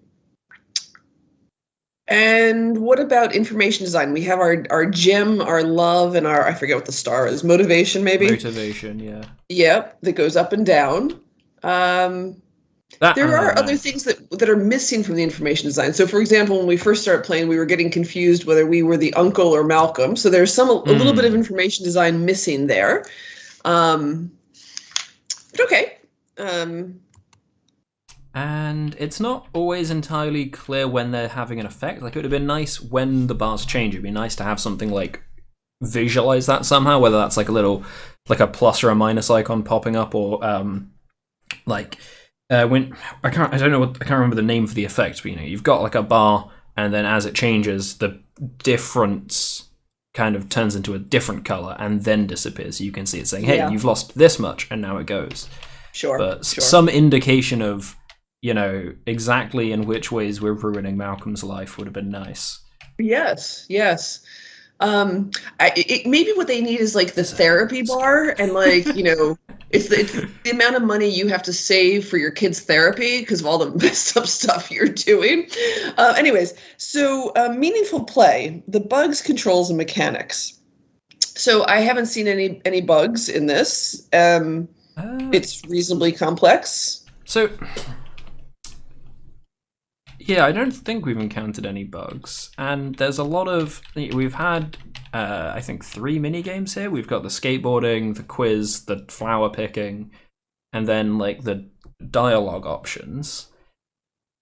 what about information design? We have our gem, our love, and I forget what the star is. Motivation, maybe? Motivation, yeah. Yep, that goes up and down. There are other things that are missing from the information design. So, for example, when we first started playing, we were getting confused whether we were the uncle or Malcolm. So there's a little bit of information design missing there. But okay. And it's not always entirely clear when they're having an effect. Like, it would have been nice when the bars change. It'd be nice to have something like visualize that somehow, whether that's like a plus or a minus icon popping up, or when I can't remember the name for the effect, but you've got like a bar, and then as it changes, the difference kind of turns into a different color and then disappears. So you can see it saying, hey, Yeah. you've lost this much, and now it goes. Sure. But sure. some indication of, exactly in which ways we're ruining Malcolm's life would have been nice. Yes. Maybe what they need is like the therapy bar, and like, it's the amount of money you have to save for your kids' therapy because of all the messed up stuff you're doing. Anyways, so meaningful play, the bugs, controls, and mechanics. So I haven't seen any bugs in this. It's reasonably complex. So, yeah, I don't think we've encountered any bugs. And there's a lot of... We've had, I think, 3 mini-games here. We've got the skateboarding, the quiz, the flower picking, and then, like, the dialogue options.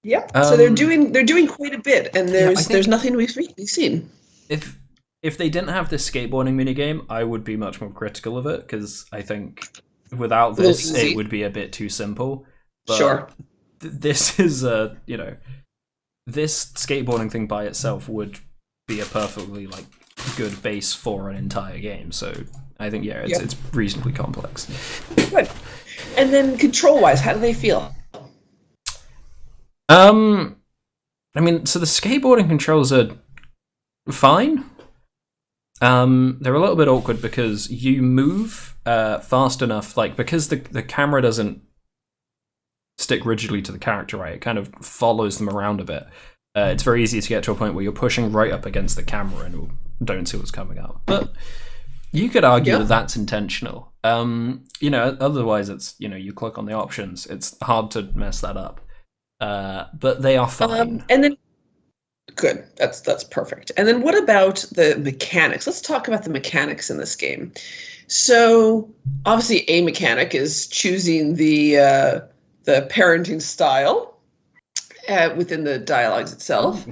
Yep. So they're doing quite a bit, and there's nothing we've seen. If they didn't have this skateboarding minigame, I would be much more critical of it, because I think without this, it would be a bit too simple. But sure. This is this skateboarding thing by itself would be a perfectly good base for an entire game. So I think it's reasonably complex. Good. And then control-wise, how do they feel? I mean, so the skateboarding controls are fine. They're a little bit awkward because you move fast enough, because the camera doesn't stick rigidly to the character, right? It kind of follows them around a bit. It's very easy to get to a point where you're pushing right up against the camera and don't see what's coming up. But you could argue that that's intentional. Otherwise it's, you click on the options. It's hard to mess that up. But they are fine. And then good. That's perfect. And then what about the mechanics? Let's talk about the mechanics in this game. So obviously a mechanic is choosing the parenting style within the dialogues itself.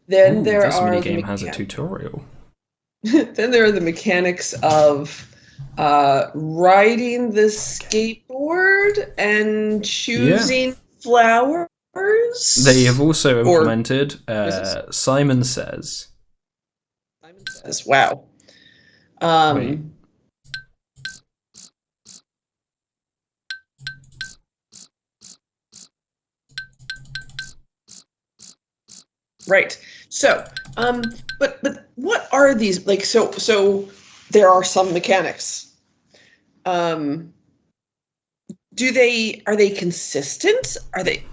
Then this minigame has a tutorial. Then there are the mechanics of riding the skateboard and choosing flowers. They have also implemented Simon Says. Simon Says, wow. Wait. Right. So, but what are these so there are some mechanics. Are they consistent? Are they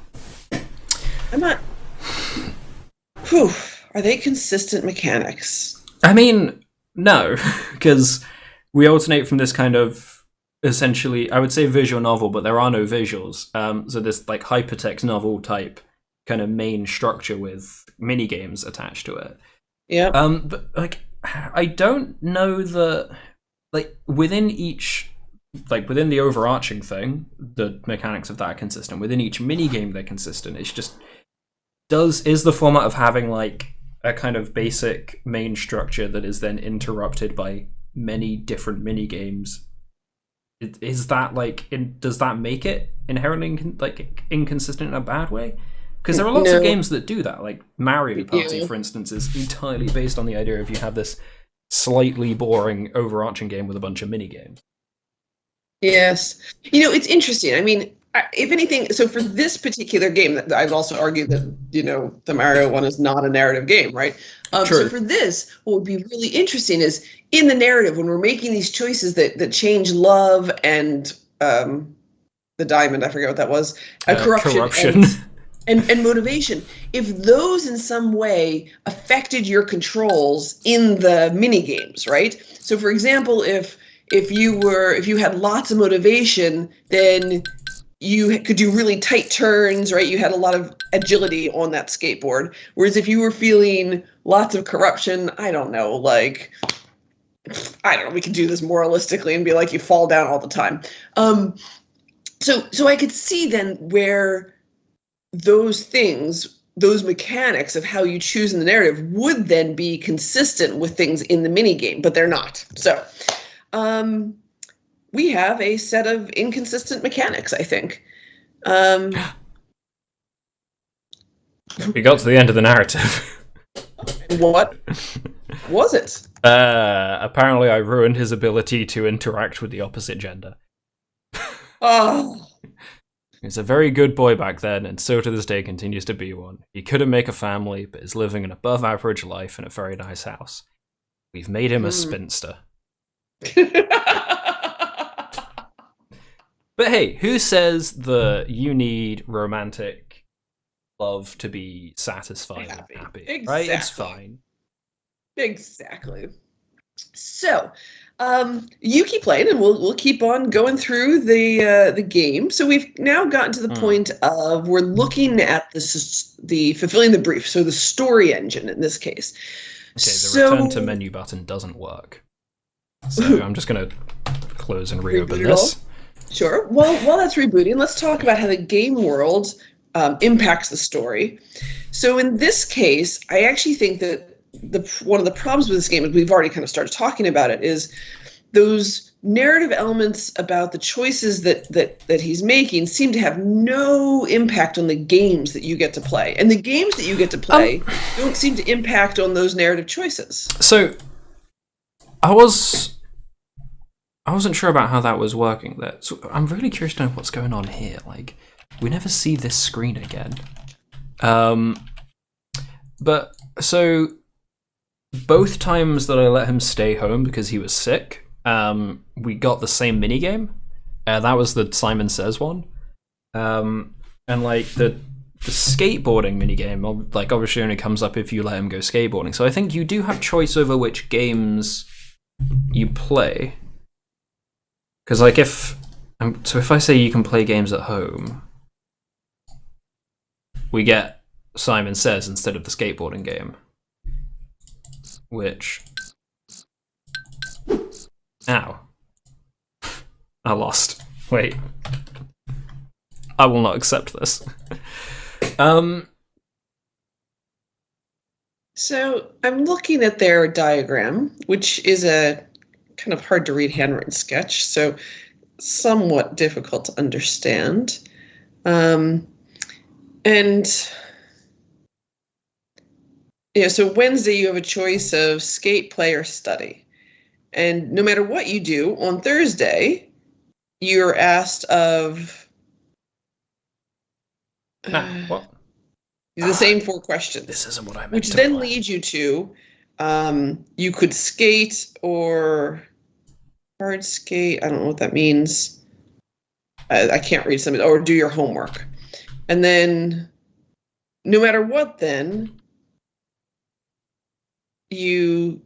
Are they consistent mechanics? I mean, no, because we alternate from this kind of essentially, I would say visual novel, but there are no visuals. So this hypertext novel type kind of main structure with mini games attached to it. Yeah. But I don't know that within each within the overarching thing, the mechanics of that are consistent. Within each mini game, they're consistent. It's just is the format of having a kind of basic main structure that is then interrupted by many different mini games. Is that does that make it inherently inconsistent in a bad way? Because there are lots of games that do that. Like Mario Party, for instance, is entirely based on the idea of you have this slightly boring overarching game with a bunch of mini games. Yes, it's interesting. I mean, if anything, so for this particular game, I've also argued that the Mario one is not a narrative game, right? So for this, what would be really interesting is in the narrative when we're making these choices that change love and the diamond, I forget what that was, corruption. And motivation, if those in some way affected your controls in the mini games, right? So for example, if you had lots of motivation, then you could do really tight turns, right? You had a lot of agility on that skateboard. Whereas if you were feeling lots of corruption, I don't know, we could do this moralistically and be like you fall down all the time. So I could see then where those mechanics of how you choose in the narrative would then be consistent with things in the mini game, but they're not. So we have a set of inconsistent mechanics, I think. We got to the end of the narrative. What? Was it? Apparently I ruined his ability to interact with the opposite gender. Oh. He was a very good boy back then, and so to this day continues to be one. He couldn't make a family, but is living an above-average life in a very nice house. We've made him a spinster. But hey, who says that you need romantic love to be satisfied and happy? Exactly. Right? It's fine. Exactly. So, you keep playing, and we'll keep on going through the game. So we've now gotten to the point of we're looking at the fulfilling the brief. So the story engine in this case. Okay, the return to menu button doesn't work. So I'm just going to close and reopen this. Sure. Well, while that's rebooting, let's talk about how the game world impacts the story. So in this case, I actually think that one of the problems with this game, and we've already kind of started talking about it, is those narrative elements about the choices that he's making seem to have no impact on the games that you get to play. And the games that you get to play don't seem to impact on those narrative choices. So I wasn't sure about how that was working there. So I'm really curious to know what's going on here. Like, we never see this screen again. But so both times that I let him stay home because he was sick, we got the same minigame. That was the Simon Says one. And like the skateboarding minigame, like obviously only comes up if you let him go skateboarding. So I think you do have choice over which games you play. Because like if I say you can play games at home, we get Simon Says instead of the skateboarding game. Which... Ow. I lost. Wait. I will not accept this. So I'm looking at their diagram, which is a kind of hard to read handwritten sketch, so somewhat difficult to understand. And yeah, so Wednesday you have a choice of skate, play, or study. And no matter what you do, on Thursday, you're asked of What? the same 4 questions. This isn't what I meant which to then play. leads you to you could skate or hard skate. I don't know what that means. I can't read something. Or do your homework. And then no matter what, then you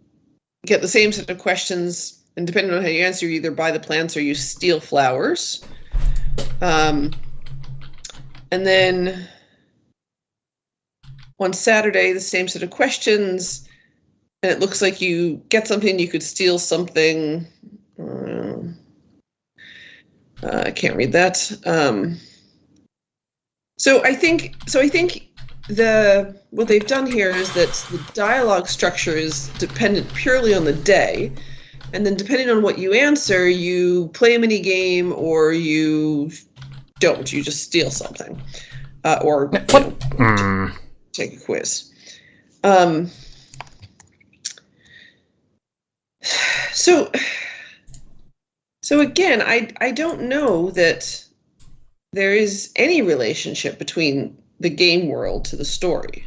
get the same set of questions, and depending on how you answer, you either buy the plants or you steal flowers. And then on Saturday, the same set of questions, and it looks like you get something, you could steal something. I can't read that. So I think what they've done here is that the dialogue structure is dependent purely on the day, and then depending on what you answer, you play a mini game or you don't. You just steal something, or take a quiz. So again, I don't know that there is any relationship between the game world to the story.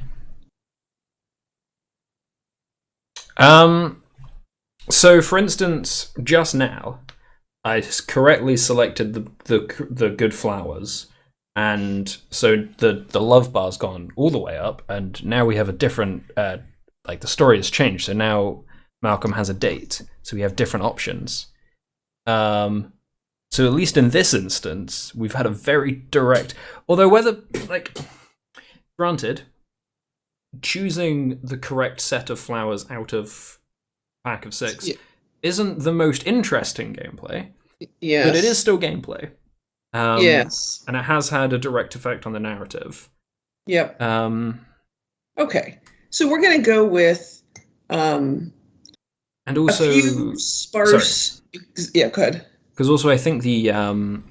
So for instance, just now, I correctly selected the good flowers, and so the love bar's gone all the way up, and now we have a different like the story has changed. So now Malcolm has a date, so we have different options. So at least in this instance, we've had a very direct. Although whether like, granted, choosing the correct set of flowers out of a pack of 6 isn't the most interesting gameplay. Yes. But it is still gameplay. Yes. And it has had a direct effect on the narrative. Yep. Okay. So we're going to go with and also a few sparse. Sorry. Yeah, go ahead. Because also I think I'm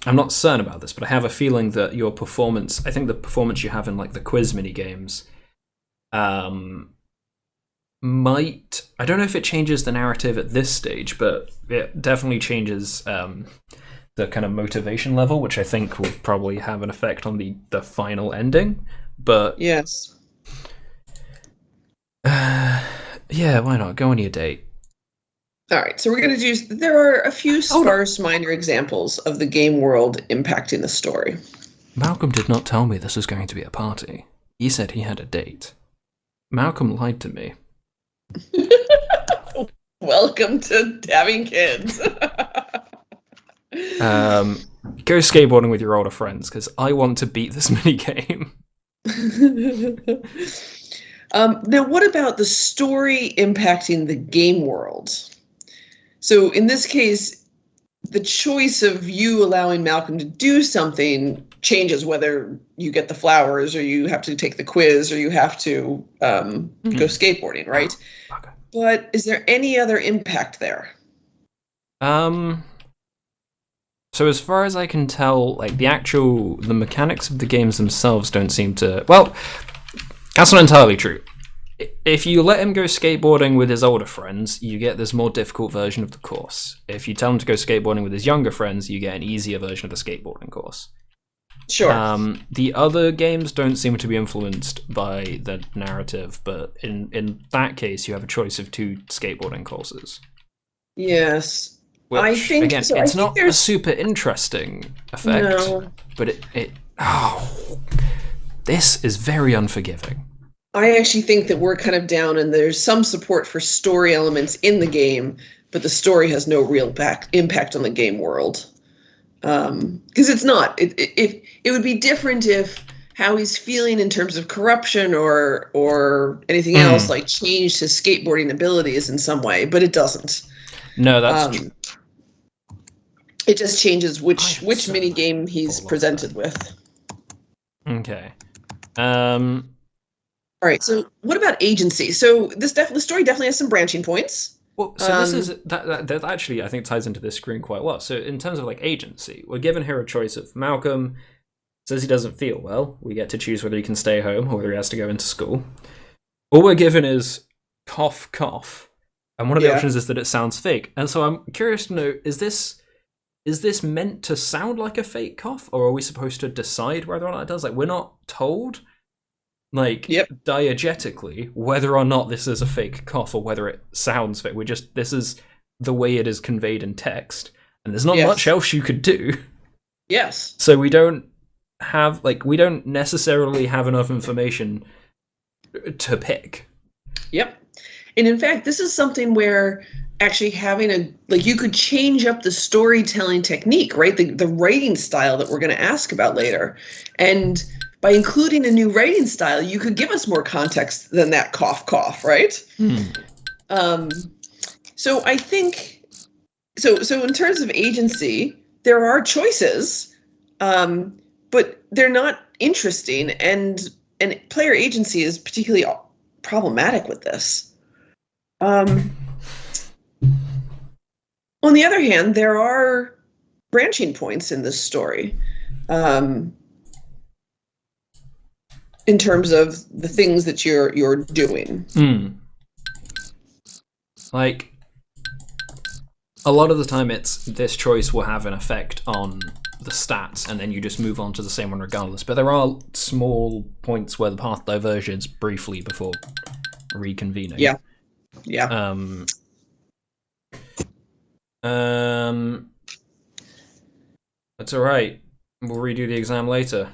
not certain about this, but I have a feeling that your performance, I think the performance you have in like the quiz mini games, might... I don't know if it changes the narrative at this stage, but it definitely changes the kind of motivation level, which I think will probably have an effect on the final ending. But yes. Yeah, why not? Go on your date. All right, so we're going to do. There are a few sparse, minor examples of the game world impacting the story. Malcolm did not tell me this was going to be a party. He said he had a date. Malcolm lied to me. Welcome to having kids. Go skateboarding with your older friends, because I want to beat this mini game. Now, what about the story impacting the game world? So in this case, the choice of you allowing Malcolm to do something changes whether you get the flowers or you have to take the quiz or you have to go skateboarding, right? Okay. But is there any other impact there? So as far as I can tell, like the mechanics of the games themselves don't seem to... Well, that's not entirely true. If you let him go skateboarding with his older friends, you get this more difficult version of the course. If you tell him to go skateboarding with his younger friends, you get an easier version of the skateboarding course. Sure. The other games don't seem to be influenced by the narrative, but in that case, you have a choice of 2 skateboarding courses. Yes. Which, I think, again, so it's I not think a super interesting effect, No. but this is very unforgiving. I actually think that we're kind of down and there's some support for story elements in the game, but the story has no real impact on the game world. Because it's not. It would be different if how he's feeling in terms of corruption or anything else like changed his skateboarding abilities in some way, but it doesn't. No, that's true. It just changes which mini game he's presented with. Okay. All right. So what about agency? So the story definitely has some branching points. Well, so this is that actually I think ties into this screen quite well. So in terms of like agency, we're given here a choice of Malcolm says he doesn't feel well. We get to choose whether he can stay home or whether he has to go into school. All we're given is cough, cough, and one of the options is that it sounds fake. And so I'm curious to know: is this meant to sound like a fake cough, or are we supposed to decide whether or not it does? Like we're not told. Diegetically, whether or not this is a fake cough or whether it sounds fake. This is the way it is conveyed in text, and there's not much else you could do. Yes. So we don't necessarily have enough information to pick. Yep. And in fact, this is something where actually having you could change up the storytelling technique, right? The writing style that we're going to ask about later. And by including a new writing style, you could give us more context than that cough, cough, right? So I think, so in terms of agency, there are choices, but they're not interesting, and player agency is particularly problematic with this. On the other hand, there are branching points in this story. In terms of the things that you're doing. Like, a lot of the time it's this choice will have an effect on the stats, and then you just move on to the same one regardless. But there are small points where the path diverges briefly before reconvening. Yeah. That's alright. We'll redo the exam later.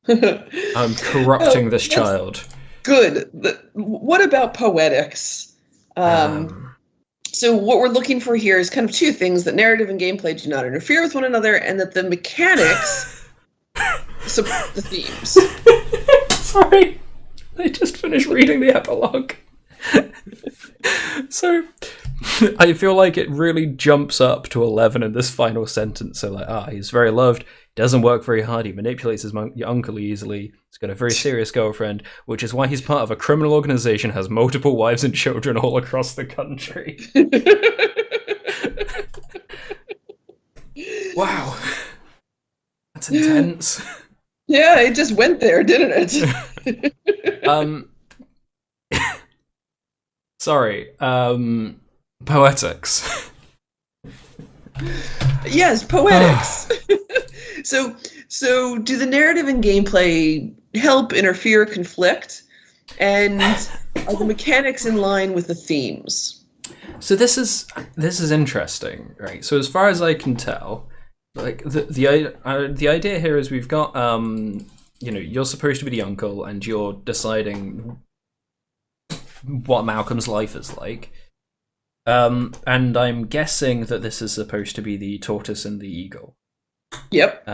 I'm corrupting this child. Good. What about poetics? So what we're looking for here is kind of 2 things: that narrative and gameplay do not interfere with one another, and that the mechanics support the themes. Sorry, I just finished reading the epilogue. So I feel like it really jumps up to 11 in this final sentence. So like, he's very loved, doesn't work very hard, he manipulates his uncle easily, he's got a very serious girlfriend, which is why he's part of a criminal organization, has multiple wives and children all across the country. Wow. That's intense. Yeah, it just went there, didn't it? Sorry. Poetics. Yes, poetics. So do the narrative and gameplay help, interfere, conflict? And are the mechanics in line with the themes? So this is interesting, right? So as far as I can tell, like the idea here is we've got you're supposed to be the uncle and you're deciding what Malcolm's life is like. And I'm guessing that this is supposed to be the tortoise and the eagle. Yep.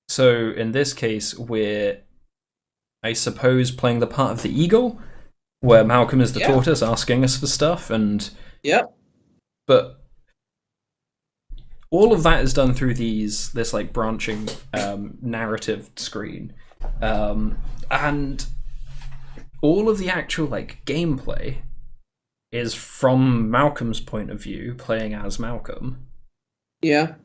So in this case, we're, I suppose, playing the part of the eagle, where Malcolm is the tortoise asking us for stuff, and but all of that is done through this like branching narrative screen, and all of the actual like gameplay is from Malcolm's point of view, playing as Malcolm. Yeah.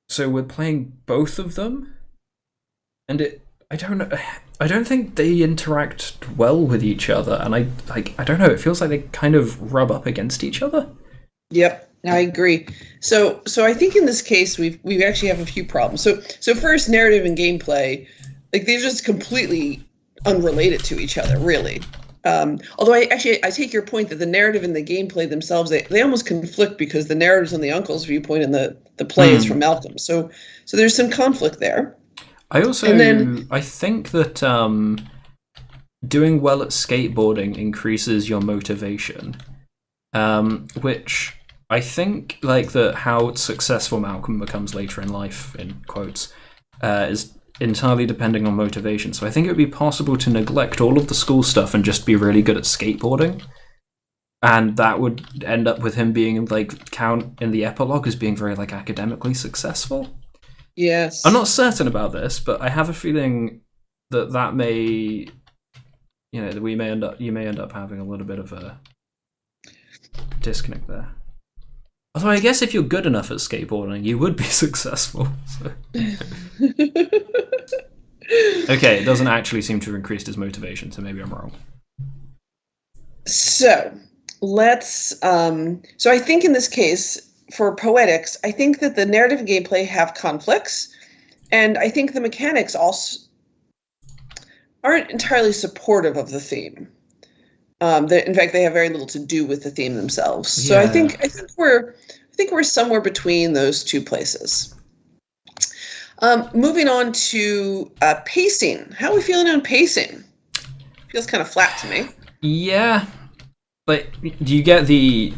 So we're playing both of them, and I don't think they interact well with each other, and I don't know. It feels like they kind of rub up against each other. Yep, I agree. So I think in this case we actually have a few problems. So first, narrative and gameplay, like they're just completely unrelated to each other, really. Although I take your point that the narrative and the gameplay themselves, they almost conflict because the narrative is on the uncle's viewpoint and the play is from Malcolm. So there's some conflict there. I think that doing well at skateboarding increases your motivation, which I think like how successful Malcolm becomes later in life, in quotes, is entirely depending on motivation. So I think it would be possible to neglect all of the school stuff and just be really good at skateboarding. And that would end up with him being like count in the epilogue as being very like academically successful. Yes. I'm not certain about this, but I have a feeling that may, you may end up having a little bit of a disconnect there. Although I guess if you're good enough at skateboarding, you would be successful. So. Okay, it doesn't actually seem to have increased his motivation, so maybe I'm wrong. So let's. So I think in this case, for poetics, I think that the narrative and gameplay have conflicts, and I think the mechanics also aren't entirely supportive of the theme. In fact, they have very little to do with the theme themselves. So I think we're somewhere between those two places. Moving on to pacing. How are we feeling on pacing? Feels kind of flat to me. Yeah, but you get you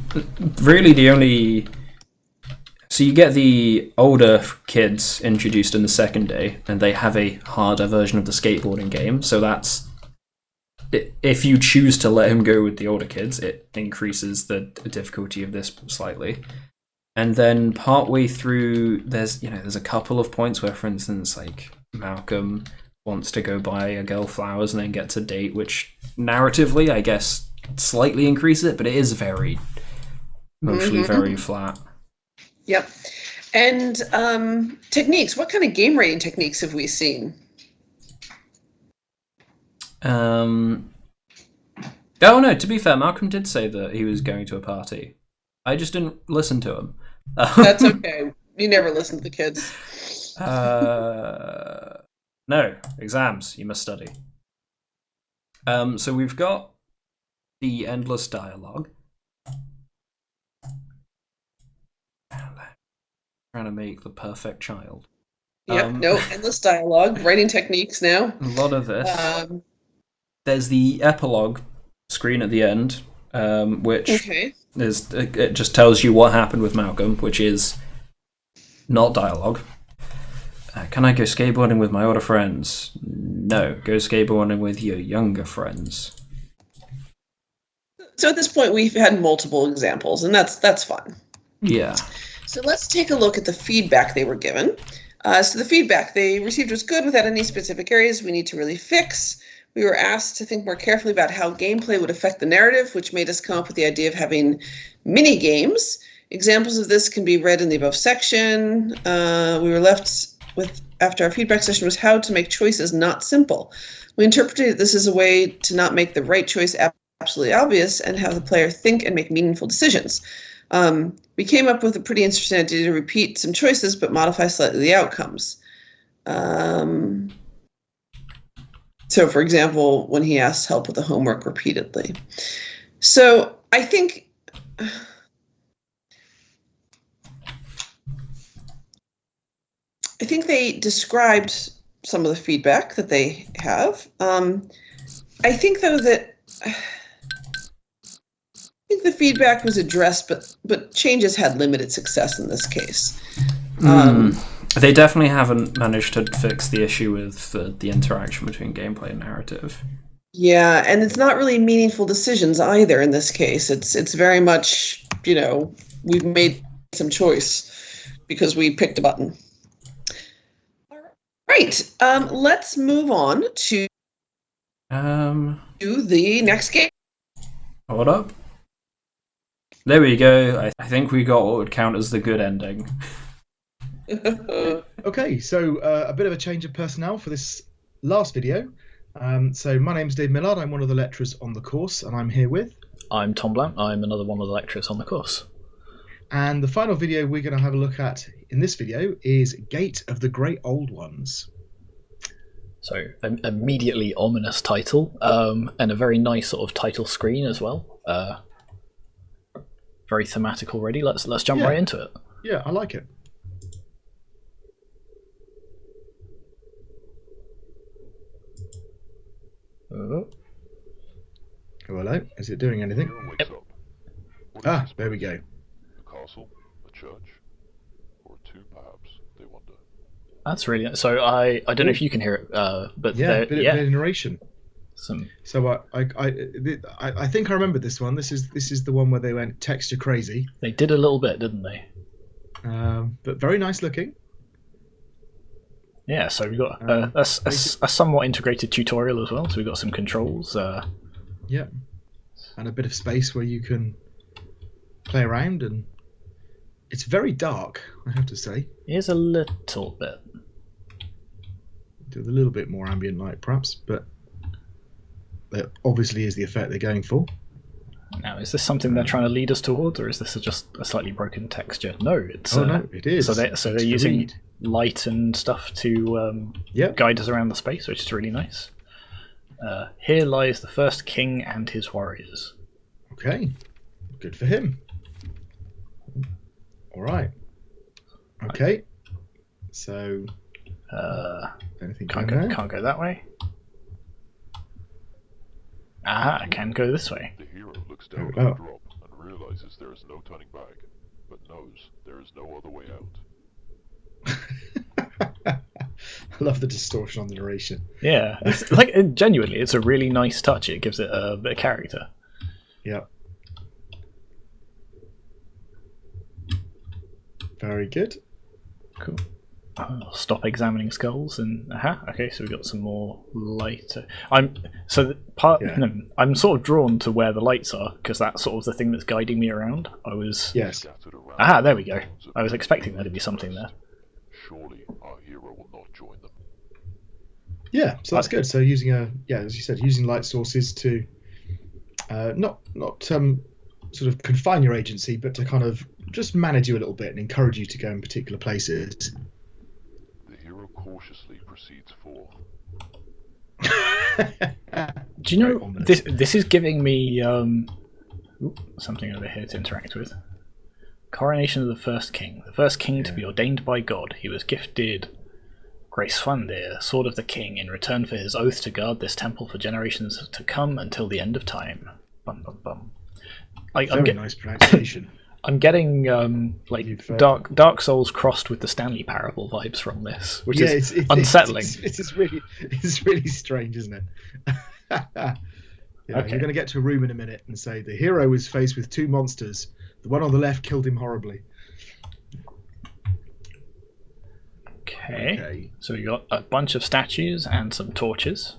get the older kids introduced in the second day, and they have a harder version of the skateboarding game. So that's, if you choose to let him go with the older kids, it increases the difficulty of this slightly. And then partway through, there's a couple of points where, for instance, like Malcolm wants to go buy a girl flowers and then gets a date, which narratively, I guess, slightly increases it, but it is mostly very flat. Yep. And techniques. What kind of game rating techniques have we seen? Oh no, to be fair, Malcolm did say that he was going to a party. I just didn't listen to him. That's okay. You never listen to the kids. No, exams. You must study. So we've got the endless dialogue. Trying to make the perfect child. Yep, endless dialogue. Writing techniques now. A lot of this. There's the epilogue screen at the end, which it just tells you what happened with Malcolm, which is not dialogue. Can I go skateboarding with my older friends? No, go skateboarding with your younger friends. So at this point, we've had multiple examples, and that's fun. Yeah. So let's take a look at the feedback they were given. So the feedback they received was good without any specific areas we need to really fix. We were asked to think more carefully about how gameplay would affect the narrative, which made us come up with the idea of having mini games. Examples of this can be read in the above section. We were left with after our feedback session was how to make choices not simple. We interpreted this as a way to not make the right choice absolutely obvious and have the player think and make meaningful decisions. We came up with a pretty interesting idea to repeat some choices but modify slightly the outcomes. So, for example, when he asks help with the homework repeatedly. So I think they described some of the feedback that they have. I think, though, that the feedback was addressed, but changes had limited success in this case. They definitely haven't managed to fix the issue with the interaction between gameplay and narrative. Yeah, and it's not really meaningful decisions either in this case. It's very much, we've made some choice because we picked a button. All right, let's move on to the next game. Hold up. There we go. I think we got what would count as the good ending. Okay, so a bit of a change of personnel for this last video. So my name's Dave Millard, I'm one of the lecturers on the course, and I'm here with... I'm Tom Blount, I'm another one of the lecturers on the course. And the final video we're going to have a look at in this video is Gate of the Great Old Ones. So, immediately ominous title, and a very nice sort of title screen as well. Very thematic already, let's jump right into it. Yeah, I like it. Oh, hello. Is it doing anything? Yep. Ah, there we go. A castle, a church, or a tomb, perhaps, they wonder. That's really nice. So I don't know if you can hear it, but yeah, a bit of narration. So I think I remember this one. This is the one where they went texture crazy. They did a little bit, didn't they? But very nice looking. Yeah, so we've got a somewhat integrated tutorial as well, so we've got some controls. Yeah, and a bit of space where you can play around, and it's very dark, I have to say. It is a little bit. Do a little bit more ambient light, perhaps, but that obviously is the effect they're going for. Now, is this something they're trying to lead us towards, or is this just a slightly broken texture? No, it's... no, it is. So they're using light and stuff to guide us around the space, which is really nice. Here lies the first king and his warriors. Okay, good for him. All right. Okay, so anything can't go that way. Aha, I can go this way. The hero looks down at the drop and realizes there is no turning back, but knows there is no other way out. I love the distortion on the narration. Yeah, it's genuinely, it's a really nice touch. It gives it a bit of character. Yeah. Very good. Cool. I'll stop examining skulls and okay, so we've got some more light. I'm sort of drawn to where the lights are because that's sort of the thing that's guiding me around. Yes. There we go. I was expecting there to be something there. Surely our hero will not join them. Yeah, so that's good. So using as you said, using light sources to not sort of confine your agency, but to kind of just manage you a little bit and encourage you to go in particular places. The hero cautiously proceeds forth. Do you know this is giving me something over here to interact with. Coronation of the first king. The first king to be ordained by God. He was gifted Gracefundir, Sword of the King, in return for his oath to guard this temple for generations to come until the end of time. Bum bum bum. Very nice pronunciation. I'm getting Dark Souls crossed with the Stanley Parable vibes from this, which is unsettling. It's really strange, isn't it? Okay. You're going to get to a room in a minute and say the hero is faced with two monsters. The one on the left killed him horribly. Okay. So we got a bunch of statues and some torches.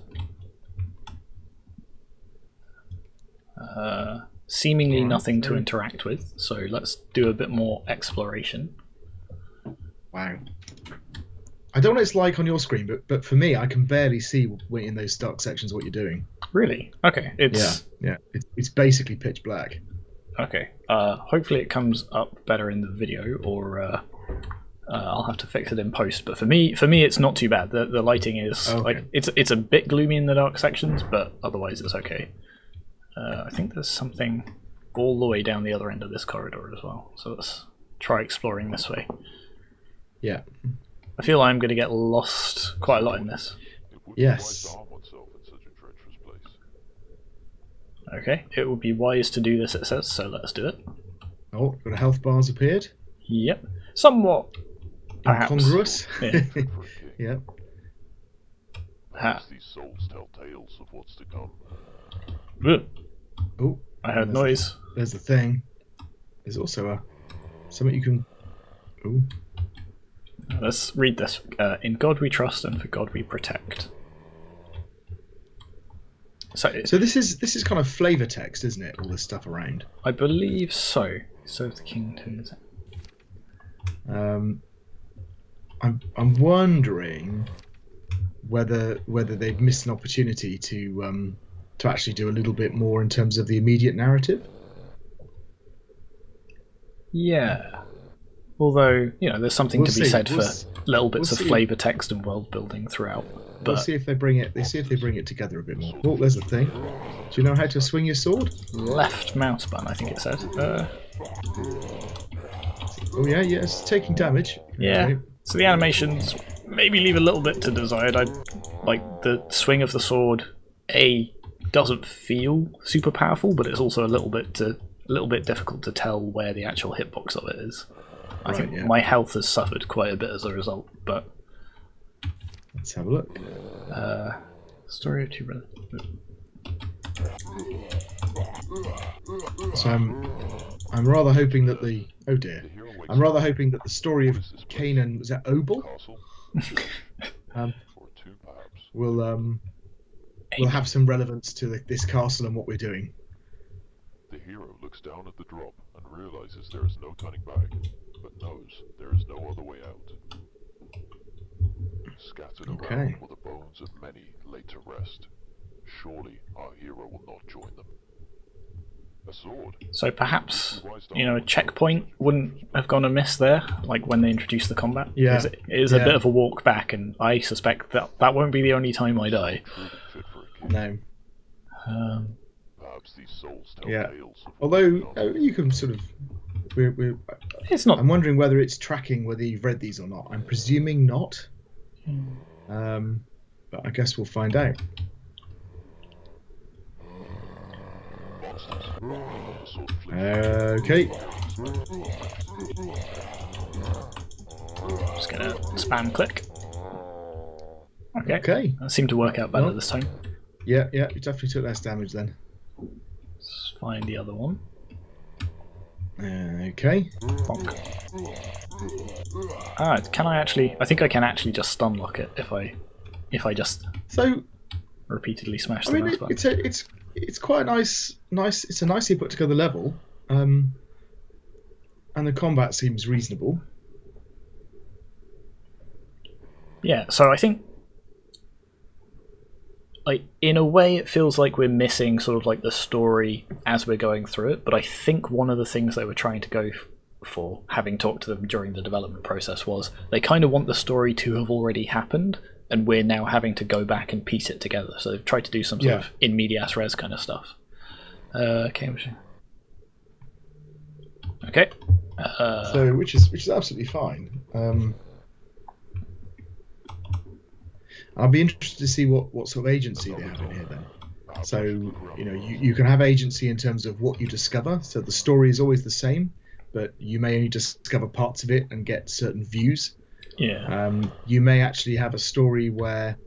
Seemingly nothing to interact with, so let's do a bit more exploration. Wow. I don't know what it's like on your screen, but for me, I can barely see in those dark sections what you're doing. Really? Okay. It's basically pitch black. Okay. Hopefully it comes up better in the video, or I'll have to fix it in post. But for me, it's not too bad. The lighting is like it's a bit gloomy in the dark sections, but otherwise it's okay. I think there's something all the way down the other end of this corridor as well. So let's try exploring this way. Yeah. I feel I'm going to get lost quite a lot in this. Yes. Okay, it would be wise to do this, it says, so let's do it. Oh, got a health bar's appeared. Yep. Somewhat, perhaps. Incongruous. Yeah. Yep. Perhaps these souls tell tales of what's to come. Oh, I heard noise. There's the thing. There's also something you can... Oh. Let's read this. In God we trust, and for God we protect. So this is kind of flavor text, isn't it? All this stuff around. I believe so. Serve the king to. I'm wondering whether they've missed an opportunity to actually do a little bit more in terms of the immediate narrative. Yeah. Although, there's something to be said for little bits of flavor text and world building throughout. But we'll see if they bring it. Together a bit more. Oh, there's the thing. Do you know how to swing your sword? Left mouse button, I think it says. Oh yeah, it's taking damage. Yeah. Okay. So the animations maybe leave a little bit to desired. I like the swing of the sword. Doesn't feel super powerful, but it's also a little bit difficult to tell where the actual hitbox of it is. I think my health has suffered quite a bit as a result, but let's have a look. Story of two brothers. So I'm rather hoping that the story of Canaan, was that Obel? will have some relevance to this castle and what we're doing. The hero looks down at the drop and realizes there is no turning back, but knows there is no other way out. Scattered around were the bones of many laid to rest. Surely our hero will not join them. A sword. So perhaps, a checkpoint wouldn't have gone amiss there, like when they introduced the combat. Yeah. It is a bit of a walk back, and I suspect that won't be the only time I die. No. Perhaps these souls tell tales of although you can sort of... It's not... I'm wondering whether it's tracking whether you've read these or not. I'm presuming not. But I guess we'll find out. Okay. Just gonna spam click. Okay. That seemed to work out better this time. Yeah, you definitely took less damage then. Let's find the other one. Okay. Bonk. Can I actually? I think I can actually just stun lock it if I just repeatedly smash the mouse button. It's quite a nice. It's a nicely put together level, and the combat seems reasonable. Yeah, so I think, like, in a way it feels like we're missing sort of like the story as we're going through it, but I think one of the things they were trying to go for, having talked to them during the development process, was they kind of want the story to have already happened, and we're now having to go back and piece it together. So they've tried to do some sort of in medias res kind of stuff. Okay. So which is absolutely fine. I'll be interested to see what sort of agency they have in here then. So you can have agency in terms of what you discover. So the story is always the same, but you may only discover parts of it and get certain views. Yeah. You may actually have a story where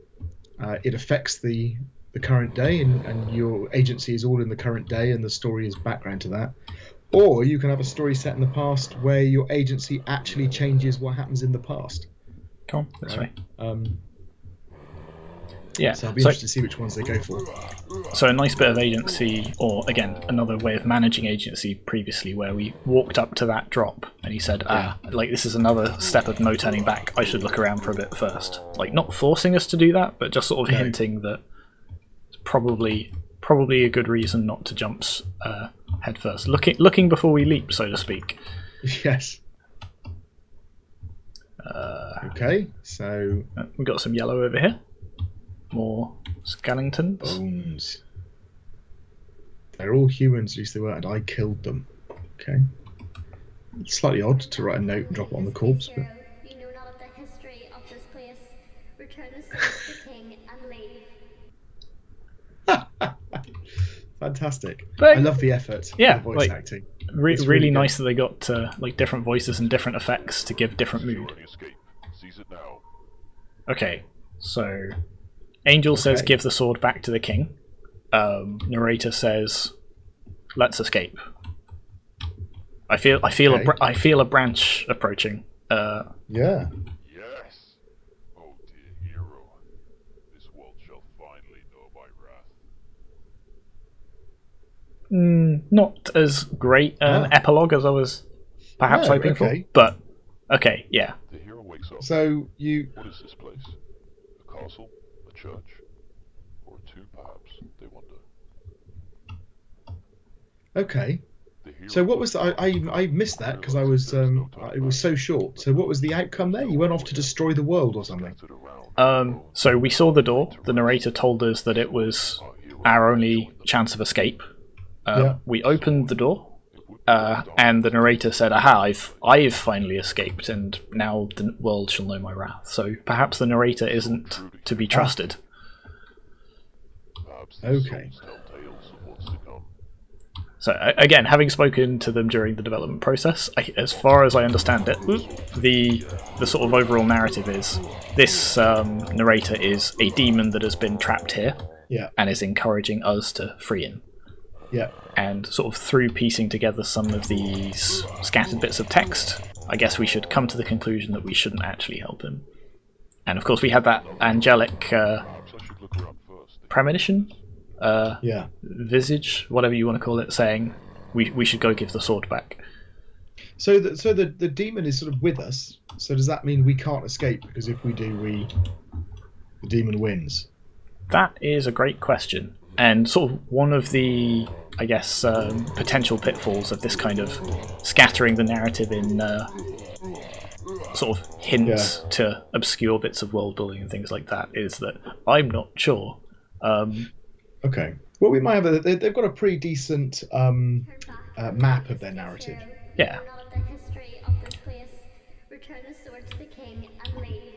it affects the current day, and your agency is all in the current day, and the story is background to that. Or you can have a story set in the past where your agency actually changes what happens in the past. Cool. This way. Yeah. So I'll be interested to see which ones they go for. So a nice bit of agency, or again, another way of managing agency previously, where we walked up to that drop and he said, like this is another step of no turning back. I should look around for a bit first. Like not forcing us to do that, but just sort of hinting that it's probably a good reason not to jump head first. Looking before we leap, so to speak. Yes. Okay, so we've got some yellow over here. More skeletons. Bones. They're all humans, at least they were, and I killed them. Okay. It's slightly odd to write a note and drop it on the corpse, but... You know not of the history of this place. Return the sword to the king and leave. Fantastic. But, I love the effort. Yeah, the voice like, acting. Really nice that they got like different voices and different effects to give different mood. Okay, so Angel says give the sword back to the king. Narrator says let's escape. I feel a branch approaching. Yeah. Yes. Oh dear hero, this world shall finally know my wrath. Not as great an epilogue as I was perhaps hoping for, but okay, yeah. The hero wakes up. So you... What is this place? A castle? A church? Or a tomb, perhaps? They wonder. Okay. So what was I missed that because I was it was so short. So what was the outcome there? You went off to destroy the world or something? So we saw the door. The narrator told us that it was our only chance of escape. We opened the door, and the narrator said, "Aha! I've finally escaped, and now the world shall know my wrath." So perhaps the narrator isn't to be trusted. Okay. So again, having spoken to them during the development process, as far as I understand it, the sort of overall narrative is this narrator is a demon that has been trapped here, and is encouraging us to free him. Yeah. And sort of through piecing together some of these scattered bits of text, I guess we should come to the conclusion that we shouldn't actually help him. And of course we had that angelic premonition, visage, whatever you want to call it, saying we should go give the sword back. So the demon is sort of with us. So does that mean we can't escape? Because if we do, the demon wins. That is a great question. And sort of one of the, I guess, potential pitfalls of this kind of scattering the narrative in sort of hints to obscure bits of world building and things like that is that I'm not sure. Okay. Well, we might have they've got a pretty decent map of their narrative. Yeah. You know not of the history of this place. Return the sword to the king and leave.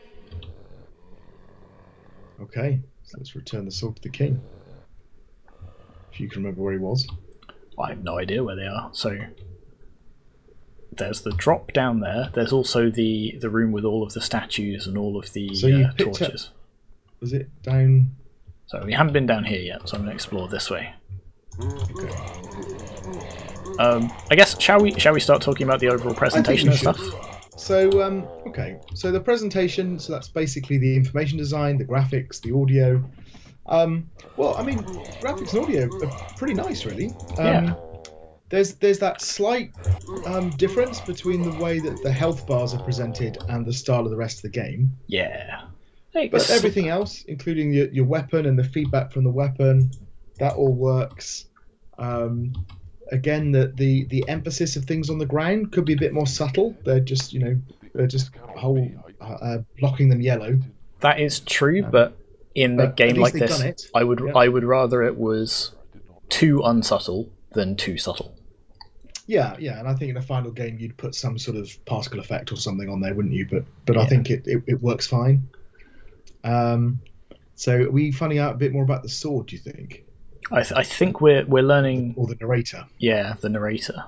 Okay. So let's return the sword to the king. If you can remember where he was. I have no idea where they are. So there's the drop down there. There's also the room with all of the statues and all of the torches. Was it down? So we haven't been down here yet, so I'm going to explore this way. Okay. I guess shall we start talking about the overall presentation and stuff? So okay. So the presentation. So that's basically the information design, the graphics, the audio. Well, I mean, graphics and audio are pretty nice, really. There's that slight difference between the way that the health bars are presented and the style of the rest of the game. Yeah. But everything else, including your weapon and the feedback from the weapon, that all works. Again, the emphasis of things on the ground could be a bit more subtle. They're just blocking them yellow. That is true, but in a game like this, I would rather it was too unsubtle than too subtle. Yeah, and I think in a final game you'd put some sort of particle effect or something on there, wouldn't you? But I think it works fine. So are we finding out a bit more about the sword, do you think? I think we're learning... Or the narrator. Yeah, the narrator.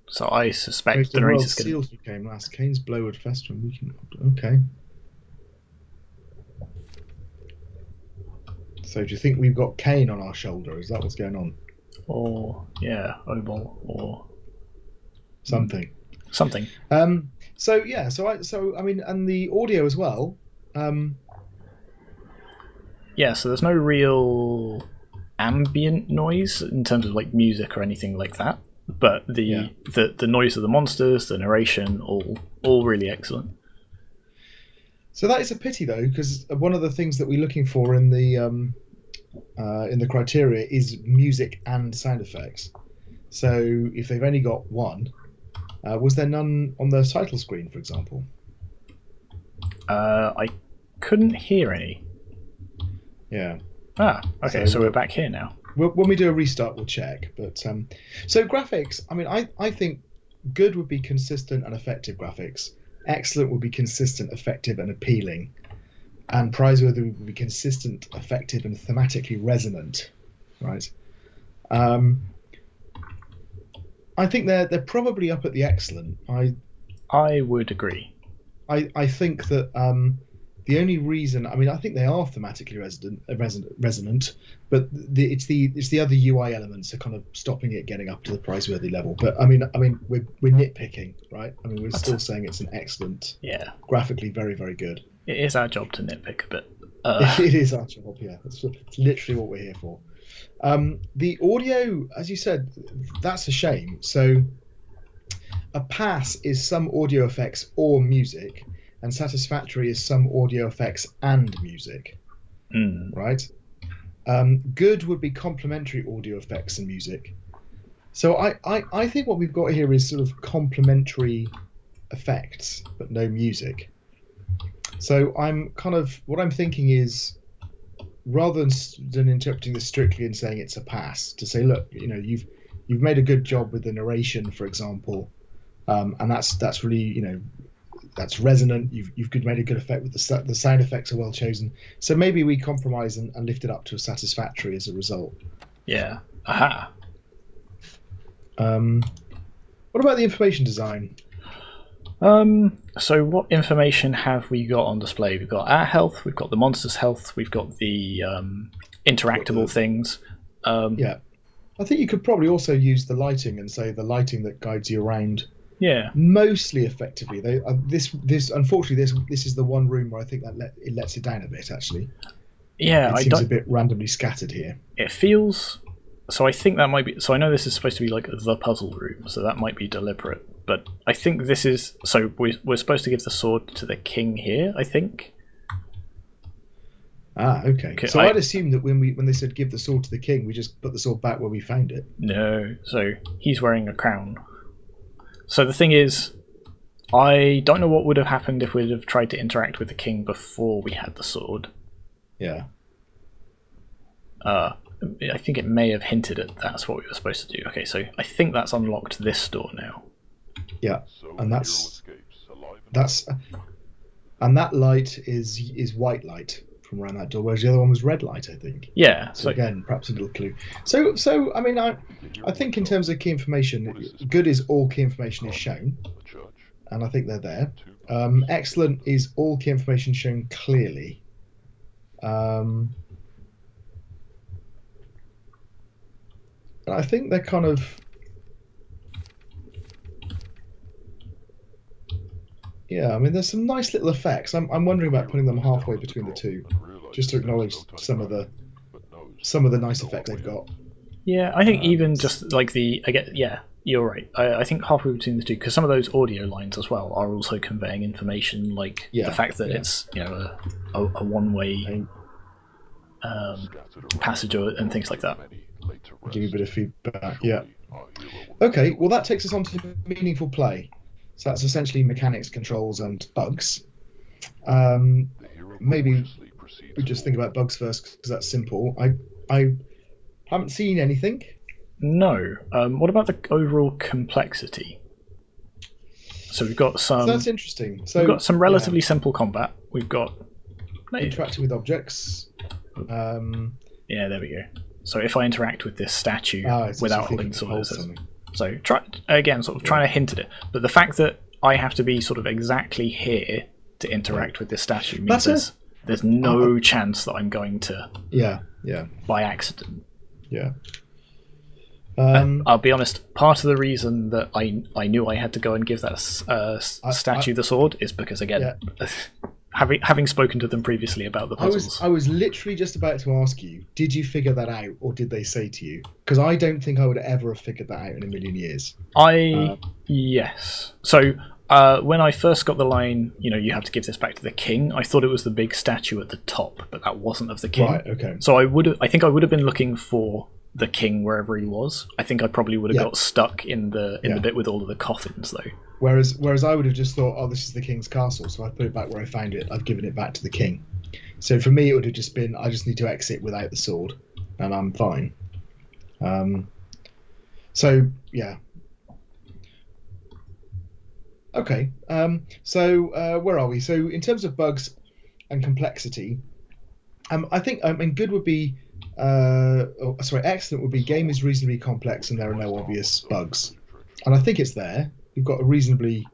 So I suspect the narrator's going to... Seals came last. Kane's blow would fester and weaken. Okay. So do you think we've got Kane on our shoulder? Is that what's going on? Or, Obol, or... Something. Something. So I mean, and the audio as well. Yeah, so there's no real ambient noise in terms of like music or anything like that. But the noise of the monsters, the narration, all really excellent. So that is a pity though, because one of the things that we're looking for in the criteria is music and sound effects. So if they've only got one, was there none on the title screen, for example? I couldn't hear any. Yeah. Ah, okay, so we're back here now. When we do a restart, we'll check. But so graphics, I mean, I think good would be consistent and effective graphics. Excellent would be consistent, effective, and appealing. And prizeworthy would be consistent, effective, and thematically resonant. Right. I think they're probably up at the excellent. I would agree. I think that the only reason, I mean, I think they are thematically resonant, but it's the other UI elements are kind of stopping it getting up to the prizeworthy level. But I mean, we're nitpicking, right? I mean, we're still saying it's an excellent, graphically very, very good. It is our job to nitpick a bit. It is our job, yeah. It's literally what we're here for. The audio, as you said, that's a shame. So a pass is some audio effects or music, and satisfactory is some audio effects and music, right? Good would be complementary audio effects and music. So I think what we've got here is sort of complementary effects, but no music. So what I'm thinking is, rather than interpreting this strictly and saying it's a pass, to say, look, you've made a good job with the narration, for example, and that's really, that's resonant. You've made a good effect with the sound effects are well chosen. So maybe we compromise and lift it up to a satisfactory as a result. Yeah. Aha. What about the information design? So what information have we got on display? We've got our health, we've got the monster's health, we've got the interactable things. Yeah. I think you could probably also use the lighting and say the lighting that guides you around. Yeah. Mostly effectively. This unfortunately this is the one room where I think that it lets it down a bit actually. Yeah, it seems a bit randomly scattered here. It feels. So I think that might be. So I know this is supposed to be like the puzzle room, so that might be deliberate. But I think this is. So we're supposed to give the sword to the king here, I think. Ah, okay. So I'd assume that when they said give the sword to the king, we just put the sword back where we found it. No, so he's wearing a crown. So the thing is, I don't know what would have happened if we'd have tried to interact with the king before we had the sword. Yeah. I think it may have hinted at that's what we were supposed to do. Okay, so I think that's unlocked this door now. Yeah, and and that light is white light from around that door, whereas the other one was red light, I think. Yeah. So again, perhaps a little clue. So I mean, I think in terms of key information, good is all key information is shown, and I think they're there. Excellent is all key information shown clearly. And I think they're kind of. Yeah, I mean, there's some nice little effects. I'm wondering about putting them halfway between the two, just to acknowledge some of the nice effects they've got. Yeah, I think even just like you're right. I think halfway between the two, because some of those audio lines as well are also conveying information, like the fact that it's a one-way passage and things like that. Give you a bit of feedback. Yeah. Okay. Well, that takes us on to meaningful play. So that's essentially mechanics, controls, and bugs. Maybe we just think about bugs first because that's simple. I haven't seen anything. No. What about the overall complexity? So we've got some. So that's interesting. So we've got some relatively simple combat. We've got interacting with objects. Yeah, there we go. So if I interact with this statue without holding sword, so trying to hint at it, but the fact that I have to be sort of exactly here to interact with this statue means there's no chance that I'm going to by accident. Yeah. I'll be honest, part of the reason that I knew I had to go and give that statue the sword is because, again, having spoken to them previously about the puzzles. I was literally just about to ask you, did you figure that out, or did they say to you? Because I don't think I would ever have figured that out in a million years. Yes. So when I first got the line, you have to give this back to the king, I thought it was the big statue at the top, but that wasn't of the king. Right. Okay. So I think I would have been looking for the king wherever he was. I think I probably would have got stuck in the bit with all of the coffins, though. Whereas I would have just thought, oh, this is the king's castle, so I put it back where I found it. I've given it back to the king. So for me, it would have just been, I just need to exit without the sword, and I'm fine. So yeah. Okay. So where are we? So in terms of bugs and complexity, I think good would be. Excellent would be game is reasonably complex and there are no obvious bugs, and I think it's there. You've got a reasonably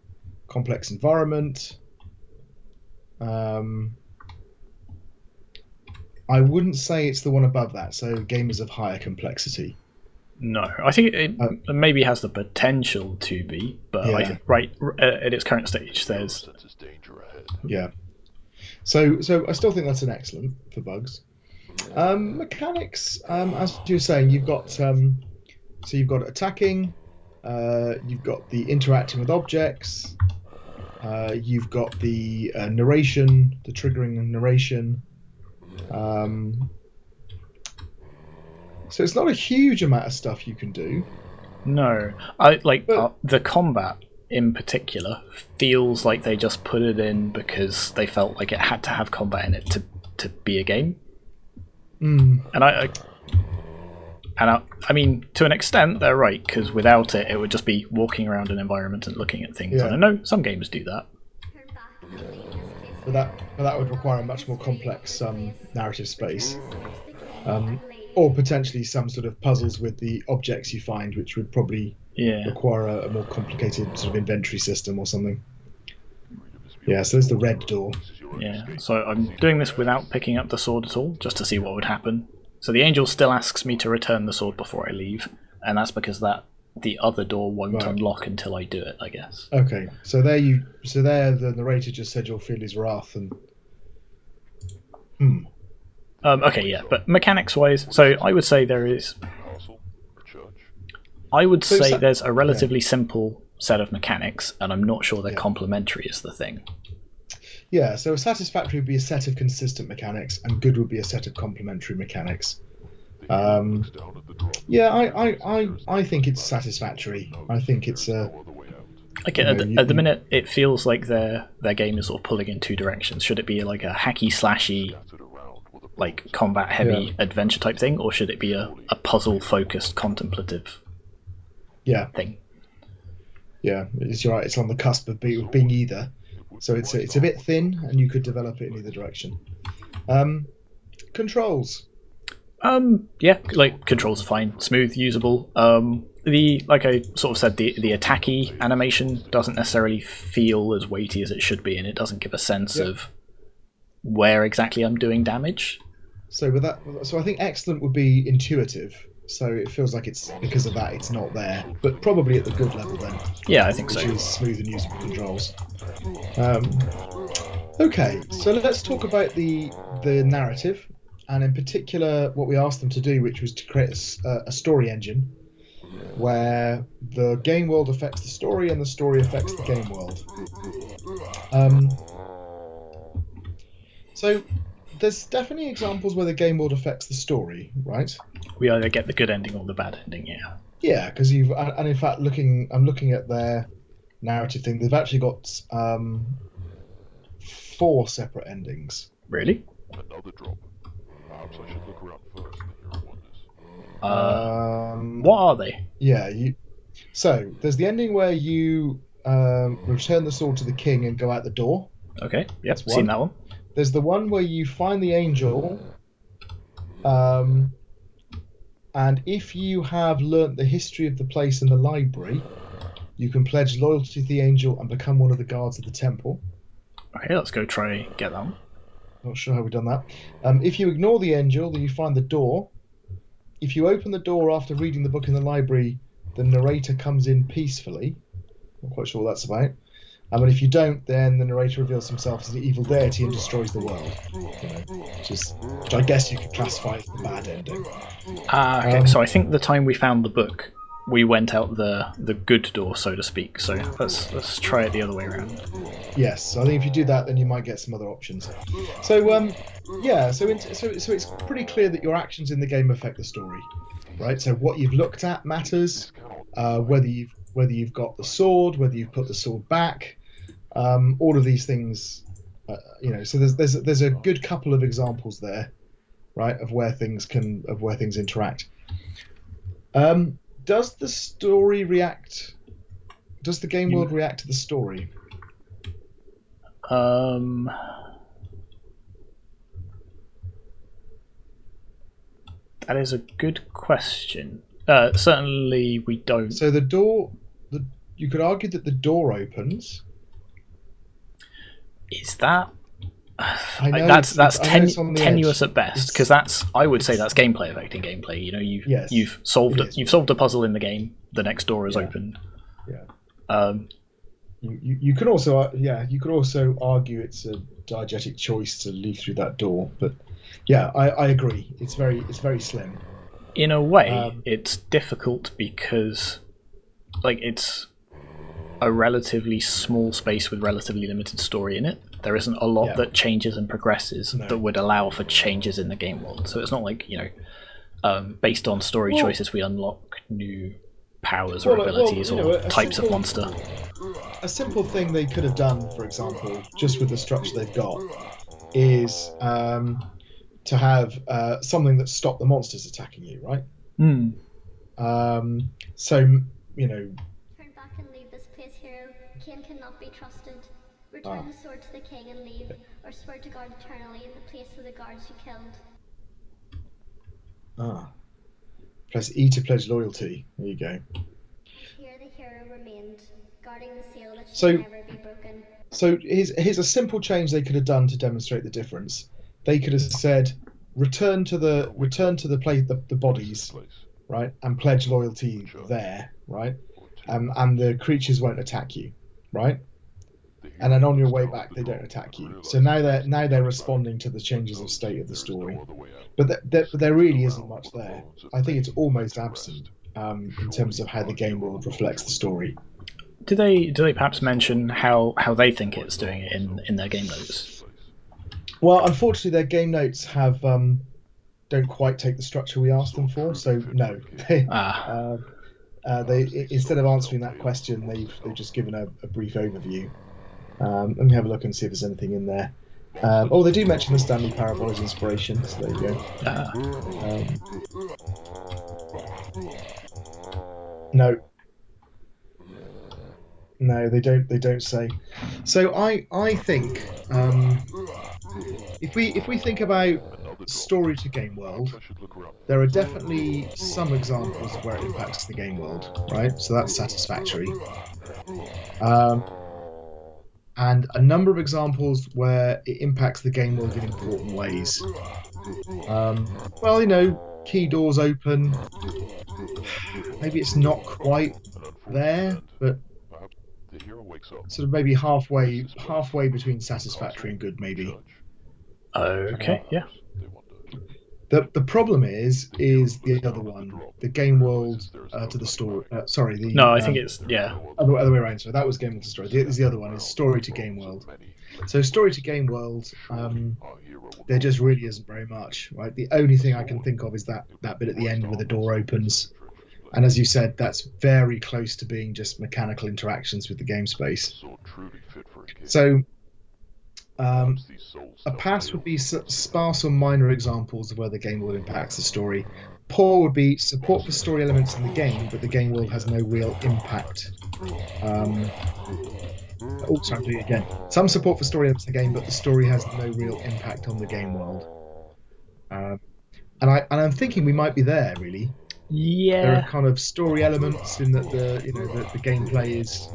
complex environment. I wouldn't say it's the one above that. So game is of higher complexity. No, I think it maybe has the potential to be, but at its current stage, there's So I still think that's an excellent for bugs. Mechanics, as you were saying, you've got you've got attacking, you've got the interacting with objects, you've got the narration, the triggering of narration. So it's not a huge amount of stuff you can do. No, the combat in particular feels like they just put it in because they felt like it had to have combat in it to be a game. And I mean, to an extent, they're right, because without it, it would just be walking around an environment and looking at things. Yeah. And I know some games do that. But that would require a much more complex narrative space, or potentially some sort of puzzles with the objects you find, which would probably require a more complicated sort of inventory system or something. Yeah, so there's the red door. Yeah, so I'm doing this without picking up the sword at all, just to see what would happen. So the angel still asks me to return the sword before I leave, and that's because the other door won't unlock until I do it, I guess. Okay, so there the narrator just said you'll feel his wrath and. Okay, yeah, but mechanics-wise, so I would say there's a relatively simple set of mechanics, and I'm not sure they're complementary is the thing. Yeah, so satisfactory would be a set of consistent mechanics, and good would be a set of complementary mechanics. I think it's satisfactory. I think it's at the minute, it feels like their game is sort of pulling in two directions. Should it be like a hacky slashy, like combat heavy adventure type thing, or should it be a puzzle focused contemplative thing? Yeah, you're right. It's on the cusp of being either. So it's a bit thin, and you could develop it in either direction. Controls. Controls are fine, smooth, usable. Like I sort of said, the attacky animation doesn't necessarily feel as weighty as it should be, and it doesn't give a sense of where exactly I'm doing damage. So I think excellent would be intuitive. So it feels like it's because of that it's not there, but probably at the good level then. Yeah, I think so. Which is smooth and usable controls. Okay, so let's talk about the narrative, and in particular what we asked them to do, which was to create a story engine where the game world affects the story and the story affects the game world. So there's definitely examples where the game world affects the story, right? We either get the good ending or the bad ending, yeah. Yeah, because and in fact, I'm looking at their narrative thing. They've actually got 4 separate endings. Really? Another drop. Perhaps I should look around first and hear wonders. What are they? Yeah, so there's the ending where you return the sword to the king and go out the door. Okay, yep, seen that one. There's the one where you find the angel, and if you have learnt the history of the place in the library, you can pledge loyalty to the angel and become one of the guards of the temple. Okay, let's go try get that one. Not sure how we've done that. If you ignore the angel, then you find the door. If you open the door after reading the book in the library, the narrator comes in peacefully. Not quite sure what that's about. And if you don't, then the narrator reveals himself as the evil deity and destroys the world. Which I guess you could classify as the bad ending. Okay, so I think the time we found the book, we went out the good door, so to speak. So let's try it the other way around. Yes, so I think if you do that, then you might get some other options. So so it's pretty clear that your actions in the game affect the story, right? So what you've looked at matters. Whether you've got the sword, whether you've put the sword back, all of these things. So there's a good couple of examples there, right, of where things interact. Does the story react? Does the game world react to the story? That is a good question. Certainly, we don't. So you could argue that the door opens. Is that? I know that's tenuous at best, because I would say that's gameplay affecting gameplay. You've solved a puzzle in the game. The next door is opened. Yeah. You could also argue it's a diegetic choice to leave through that door, but yeah, I agree. It's very slim. In a way, it's difficult because, it's a relatively small space with relatively limited story in it. There isn't a lot that changes and progresses that would allow for changes in the game world. So it's not like, based on story choices, we unlock new powers or abilities or types of monster. A simple thing they could have done, for example, just with the structure they've got, is to have something that stopped the monsters attacking you, right? So, Turn back and leave this place, hero. Cain cannot be trusted. Return the sword to the king and leave, or swear to guard eternally in the place of the guards you killed. Press E to pledge loyalty. There you go. Here the hero remained, guarding the seal that should So- never be broken. So here's a simple change they could have done to demonstrate the difference. They could have said, return to the bodies, right, and pledge loyalty there, right, and the creatures won't attack you, right, and then on your way back they don't attack you. So now they're responding to the changes of state of the story, but there really isn't much there. I think it's almost absent in terms of how the game world reflects the story. Do they perhaps mention how they think it's doing it in their game notes? Well, unfortunately, their game notes have don't quite take the structure we asked them for. So no, they instead of answering that question, they've just given a brief overview. Let me have a look and see if there's anything in there. They do mention the Stanley Parable as inspiration. So there you go. No, they don't say. So I think if we think about story to game world, there are definitely some examples of where it impacts the game world, right? So that's satisfactory. And a number of examples where it impacts the game world in important ways. Key doors open. Maybe it's not quite there, but sort of maybe halfway between satisfactory and good, maybe. Okay, yeah. The problem is the other one, the game world to the story. I think it's other way around. So that was game world to story. The other one is story to game world. So story to game world, there just really isn't very much, right? The only thing I can think of is that bit at the end where the door opens. And as you said, that's very close to being just mechanical interactions with the game space. So a pass would be sparse or minor examples of where the game world impacts the story. Poor would be support for story elements in the game, but the game world has no real impact. I'm doing it again. Some support for story elements in the game, but the story has no real impact on the game world. And I'm thinking we might be there, really. Yeah. There are kind of story elements in that the gameplay is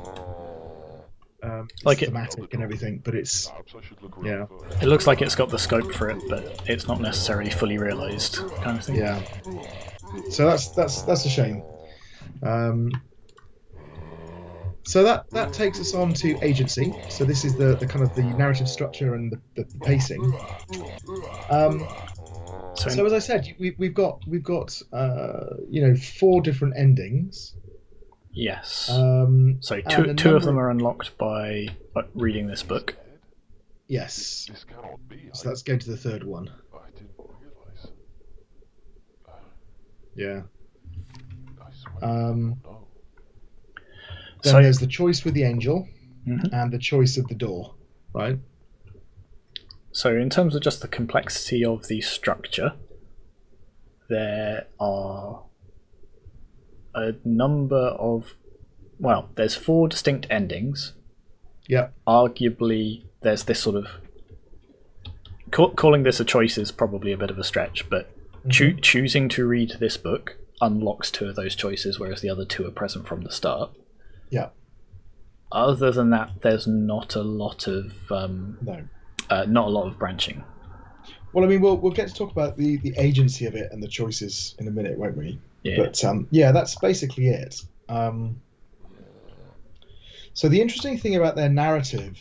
thematic and everything, but it's It looks like it's got the scope for it, but it's not necessarily fully realised, kind of thing. Yeah. So that's a shame. So that takes us on to agency. So this is the kind of the narrative structure and the pacing. So as I said, we've got 4 different endings. Yes. So two of them are unlocked by reading this book. Yes. This cannot be. So let's go to the third one. I didn't realize. Yeah. I swear. Then So there's the choice with the angel and the choice of the door, right? So in terms of just the complexity of the structure, there are a number of, well, there's 4 distinct endings. Yep. Arguably, there's this sort of calling this a choice is probably a bit of a stretch, but choosing to read this book unlocks 2 of those choices, whereas the other 2 are present from the start. Yeah. Other than that, there's not a lot of not a lot of branching. Well, I mean, we'll get to talk about the agency of it and the choices in a minute, won't we? Yeah. But yeah, that's basically it. So the interesting thing about their narrative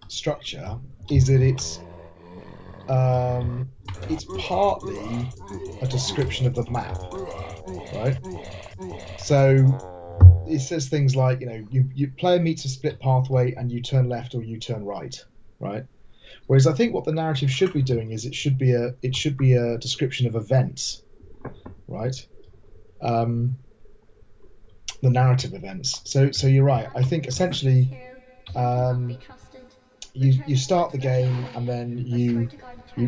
structure is that it's partly a description of the map, right? So it says things like, you player meets a split pathway and you turn left or you turn right, right? Whereas I think what the narrative should be doing is it should be a description of events, right? The narrative events. So you're right. I think essentially, you start the game and then you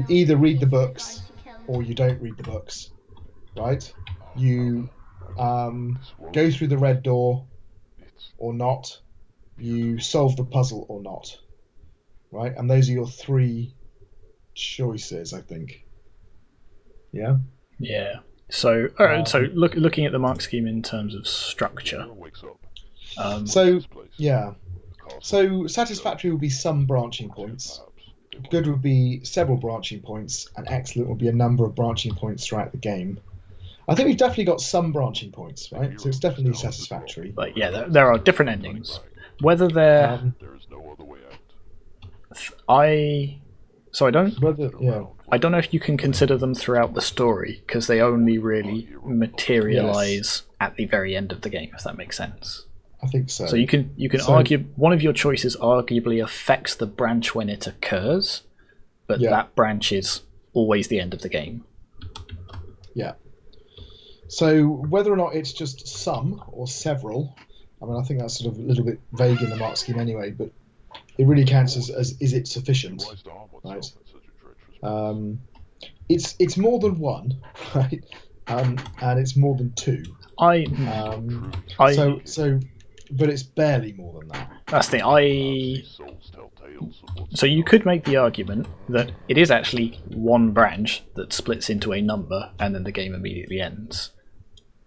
either read the books or you don't read the books, right? You go through the red door or not. You solve the puzzle or not, right? And those are your 3 choices, I think. Yeah. Yeah. So, looking at the mark scheme in terms of structure. So satisfactory would be some branching points. Good would be several branching points, and excellent would be a number of branching points throughout the game. I think we've definitely got some branching points, right? So it's definitely satisfactory. But yeah, there are different endings. Whether they're There is no other way out. I don't Yeah. I don't know if you can consider them throughout the story, because they only really materialize at the very end of the game, if that makes sense. I think so. So you can argue one of your choices arguably affects the branch when it occurs, but that branch is always the end of the game. Yeah. So whether or not it's just some or several, I mean, I think that's sort of a little bit vague in the mark scheme anyway, but it really counts as is it sufficient, right? It's more than 1, right? And it's more than 2. But it's barely more than that. That's the So you could make the argument that it is actually 1 branch that splits into a number, and then the game immediately ends.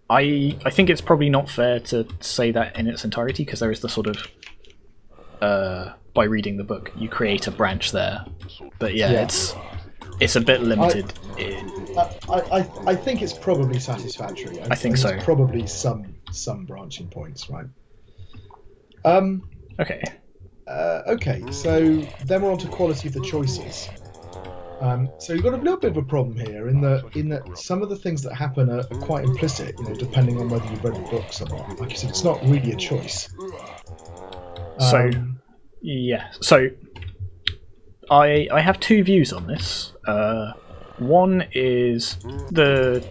I think it's probably not fair to say that in its entirety, because there is the sort of by reading the book you create a branch there. But yeah. It's a bit limited. I think it's probably satisfactory. I think so. There's probably some branching points, right? Okay. Okay, so then we're on to quality of the choices. So you've got a little bit of a problem here in that some of the things that happen are quite implicit, depending on whether you've read the books or not. Like you said, it's not really a choice. So I have 2 views on this. One is the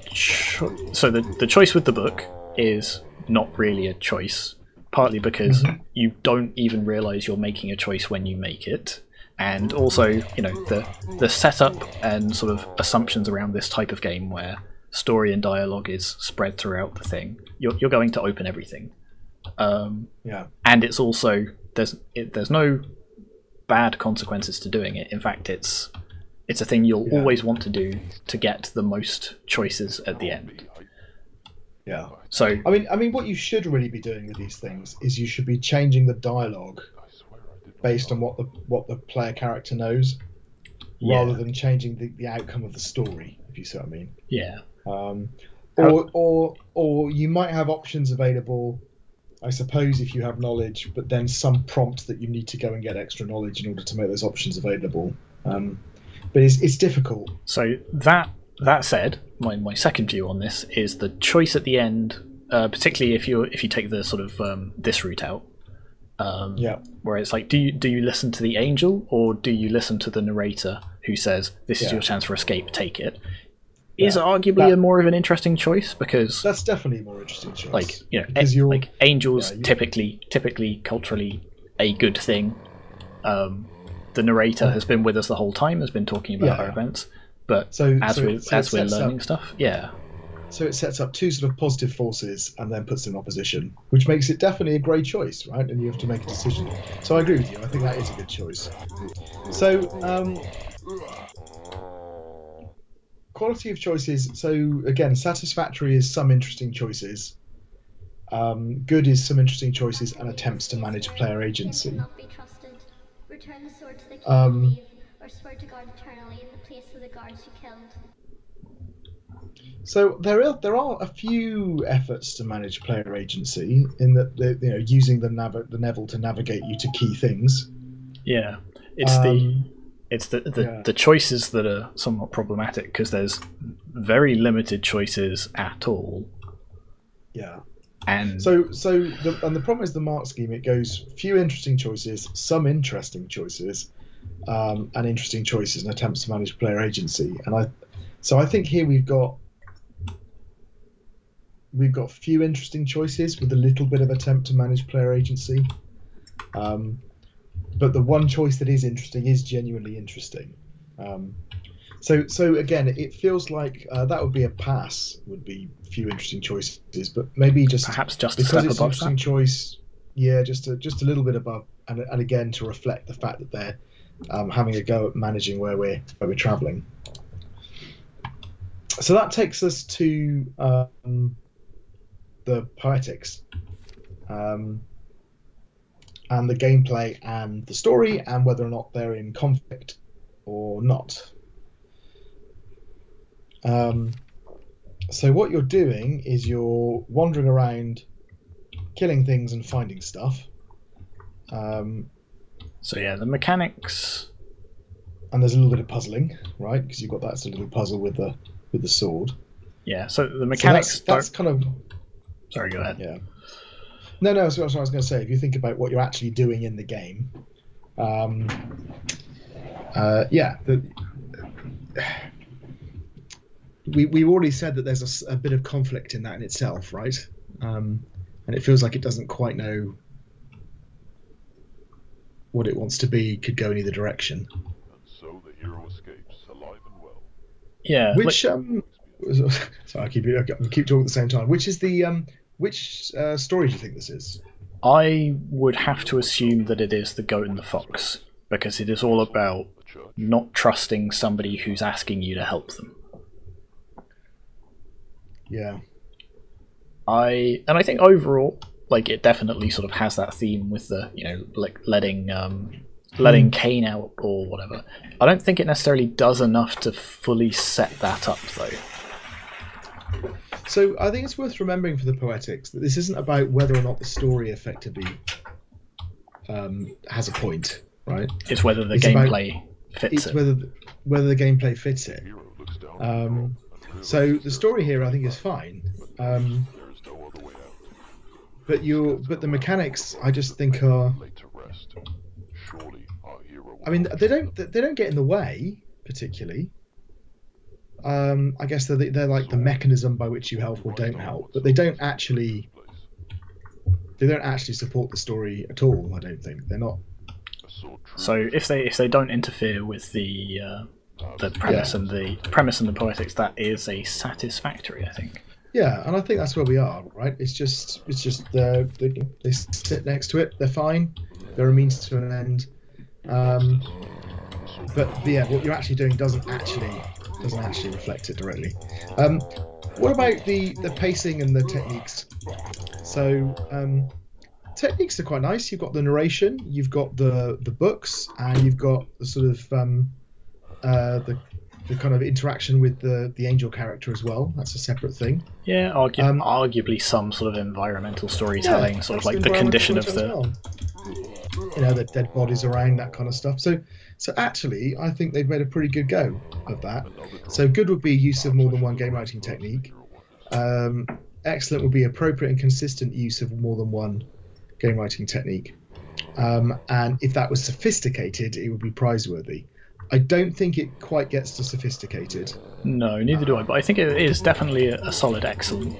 choice with the book is not really a choice, partly because you don't even realise you're making a choice when you make it, and also the setup and sort of assumptions around this type of game where story and dialogue is spread throughout the thing. You're going to open everything, and it's also there's no bad consequences to doing it. In fact, it's a thing you'll always want to do to get the most choices at the end. Yeah. So I mean, what you should really be doing with these things is you should be changing the dialogue based on what the player character knows, rather than changing the outcome of the story. If you see what I mean. Yeah. Or you might have options available I suppose if you have knowledge, but then some prompt that you need to go and get extra knowledge in order to make those options available. But it's difficult. So that said, my second view on this is the choice at the end, particularly if you take the sort of this route out, where it's like, do you listen to the angel or do you listen to the narrator who says this is your chance for escape, take it? Is arguably a more of an interesting choice, because that's definitely a more interesting choice. Like, you know, like angels typically culturally a good thing. The narrator has been with us the whole time, has been talking about our events, but as we're learning stuff, So it sets up two sort of positive forces and then puts them in opposition, which makes it definitely a great choice, right? And you have to make a decision. So I agree with you. I think that is a good choice. So quality of choices. So again, satisfactory is some interesting choices. Good is some interesting choices and attempts to manage player agency. Return the sword to the king and leave, or swear to guard eternally in the place of the guards you killed. So there are a few efforts to manage player agency in that using the Neville to navigate you to key things. Yeah, it's the choices that are somewhat problematic, because there's very limited choices at all. Yeah. And the problem is the mark scheme. It goes few interesting choices, some interesting choices, and interesting choices and attempts to manage player agency. And I think here we've got few interesting choices with a little bit of attempt to manage player agency. But the one choice that is interesting is genuinely interesting. So again, it feels like that would be a pass. Would be few interesting choices, but maybe perhaps just because a step it's above an interesting that. Choice. Yeah, just a little bit above, and again to reflect the fact that they're having a go at managing where we're traveling. So that takes us to the poetics, and the gameplay and the story, and whether or not they're in conflict or not. So what you're doing is you're wandering around, killing things and finding stuff. So yeah, the mechanics. And there's a little bit of puzzling, right? Because you've got that sort of little puzzle with the sword. Yeah. So the mechanics. So that's kind of. Sorry, go ahead. Yeah. No. That's what I was going to say. If you think about what you're actually doing in the game, We've already said that there's a bit of conflict in that in itself, right? And it feels like it doesn't quite know what it wants to be, could go in either direction. And so the hero escapes alive and well. Yeah. Which sorry, I keep talking at the same time. Which is the which story do you think this is? I would have to assume that it is the Goat and the Fox, because it is all about not trusting somebody who's asking you to help them. Yeah. I think overall, like, it definitely sort of has that theme with the, like letting Cain out or whatever. I don't think it necessarily does enough to fully set that up, though. So I think it's worth remembering for the poetics that this isn't about whether or not the story effectively has a point, right? It's whether the gameplay fits it. Whether the gameplay fits it. So the story here, I think, is fine. But the mechanics, I just think are. I mean, they don't get in the way particularly. I guess they're like the mechanism by which you help or don't help, but they don't actually support the story at all. I don't think they're not. So if they don't interfere with the premise and the poetics, that is a satisfactory, I think. Yeah, and I think that's where we are, right? It's just they sit next to it. They're fine. They're a means to an end. But yeah, what you're actually doing doesn't actually reflect it directly. What about the pacing and the techniques? So techniques are quite nice. You've got the narration, you've got the books, and you've got the sort of kind of interaction with the angel character as well. That's a separate thing. Yeah, arguably some sort of environmental storytelling, sort of like the condition of the... Well. The dead bodies around, that kind of stuff. So actually, I think they've made a pretty good go of that. So good would be use of more than one game writing technique. Excellent would be appropriate and consistent use of more than one game writing technique. And if that was sophisticated, it would be prizeworthy. I don't think it quite gets to sophisticated. No, neither do I, but I think it is definitely a solid excellent.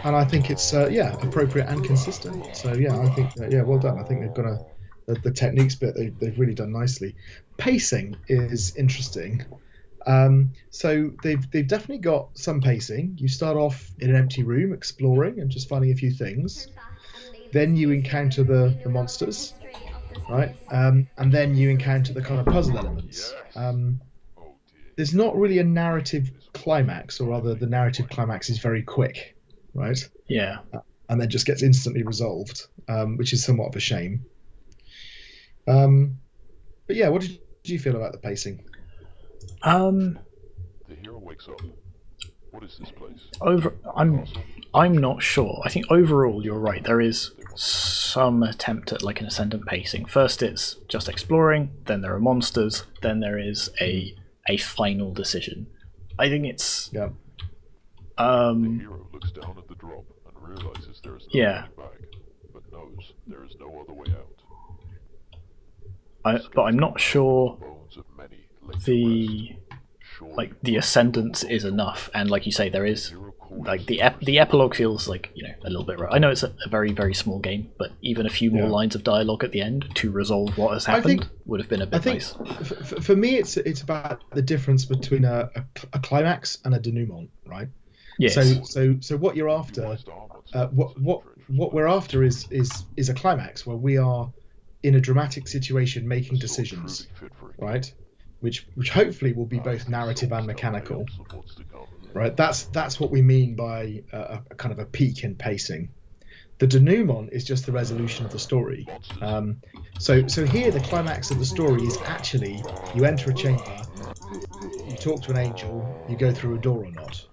And I think it's, appropriate and consistent. So, I think, well done. I think they've got the techniques bit, they've really done nicely. Pacing is interesting. So they've definitely got some pacing. You start off in an empty room exploring and just finding a few things. Then you encounter the monsters, right? And then you encounter the kind of puzzle elements. There's not really a narrative climax, or rather the narrative climax is very quick, right? Yeah. And then just gets instantly resolved, which is somewhat of a shame. But yeah, what did you feel about the pacing? The hero wakes up. What is this place? I'm not sure. I think overall you're right. There is some attempt at like an ascendant pacing. First it's just exploring, then there are monsters, then there is a final decision. I think it's yeah. The hero looks down at the drop and realizes there is no way back, but knows there is no other way out. But I'm not sure the ascendance is enough, and like you say, there is like the epilogue feels like a little bit rough. I know it's a very, very small game, but even a few more lines of dialogue at the end to resolve what has happened would have been a bit nice. For me, it's about the difference between a climax and a denouement, right? Yes. So what you're after, what we're after is a climax where we are in a dramatic situation making decisions, right? Which hopefully will be both narrative and mechanical, right? That's what we mean by a kind of a peak in pacing. The denouement is just the resolution of the story. So here the climax of the story is actually you enter a chamber, you talk to an angel, you go through a door or not.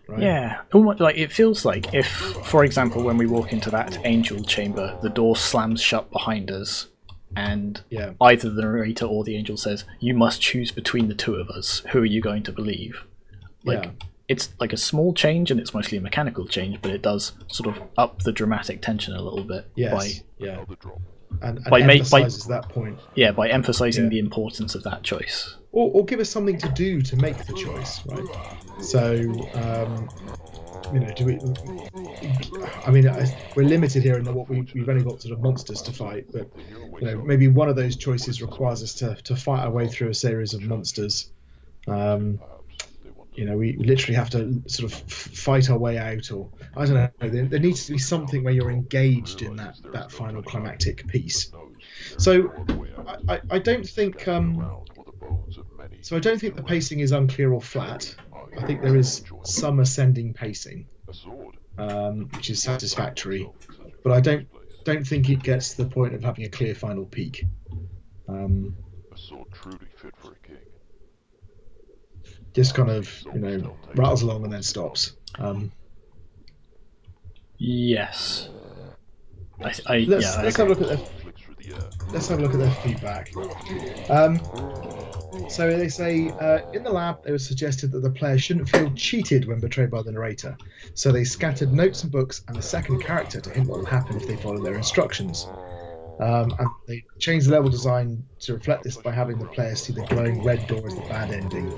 Right? Yeah, like it feels like if, for example, when we walk into that angel chamber, the door slams shut behind us, and either the narrator or the angel says, "You must choose between the two of us. Who are you going to believe?" It's like a small change, and it's mostly a mechanical change, but it does sort of up the dramatic tension a little bit. And emphasizes that point. Yeah, by emphasizing the importance of that choice. Or give us something to do to make the choice, right? So, do we? I mean, we're limited here in what we've only got sort of monsters to fight, but maybe one of those choices requires us to fight our way through a series of monsters. We literally have to sort of fight our way out, or I don't know. There needs to be something where you're engaged in that final climactic piece. So I don't think. So I don't think the pacing is unclear or flat. I think there is some ascending pacing, which is satisfactory, but I don't think it gets to the point of having a clear final peak. A sword truly fit for a king. Just kind of rattles along and then stops. Yes. Let's have a look at their feedback. So they say, in the lab, it was suggested that the player shouldn't feel cheated when betrayed by the narrator. So they scattered notes and books and a second character to hint what will happen if they follow their instructions. And they changed the level design to reflect this by having the player see the glowing red door as the bad ending.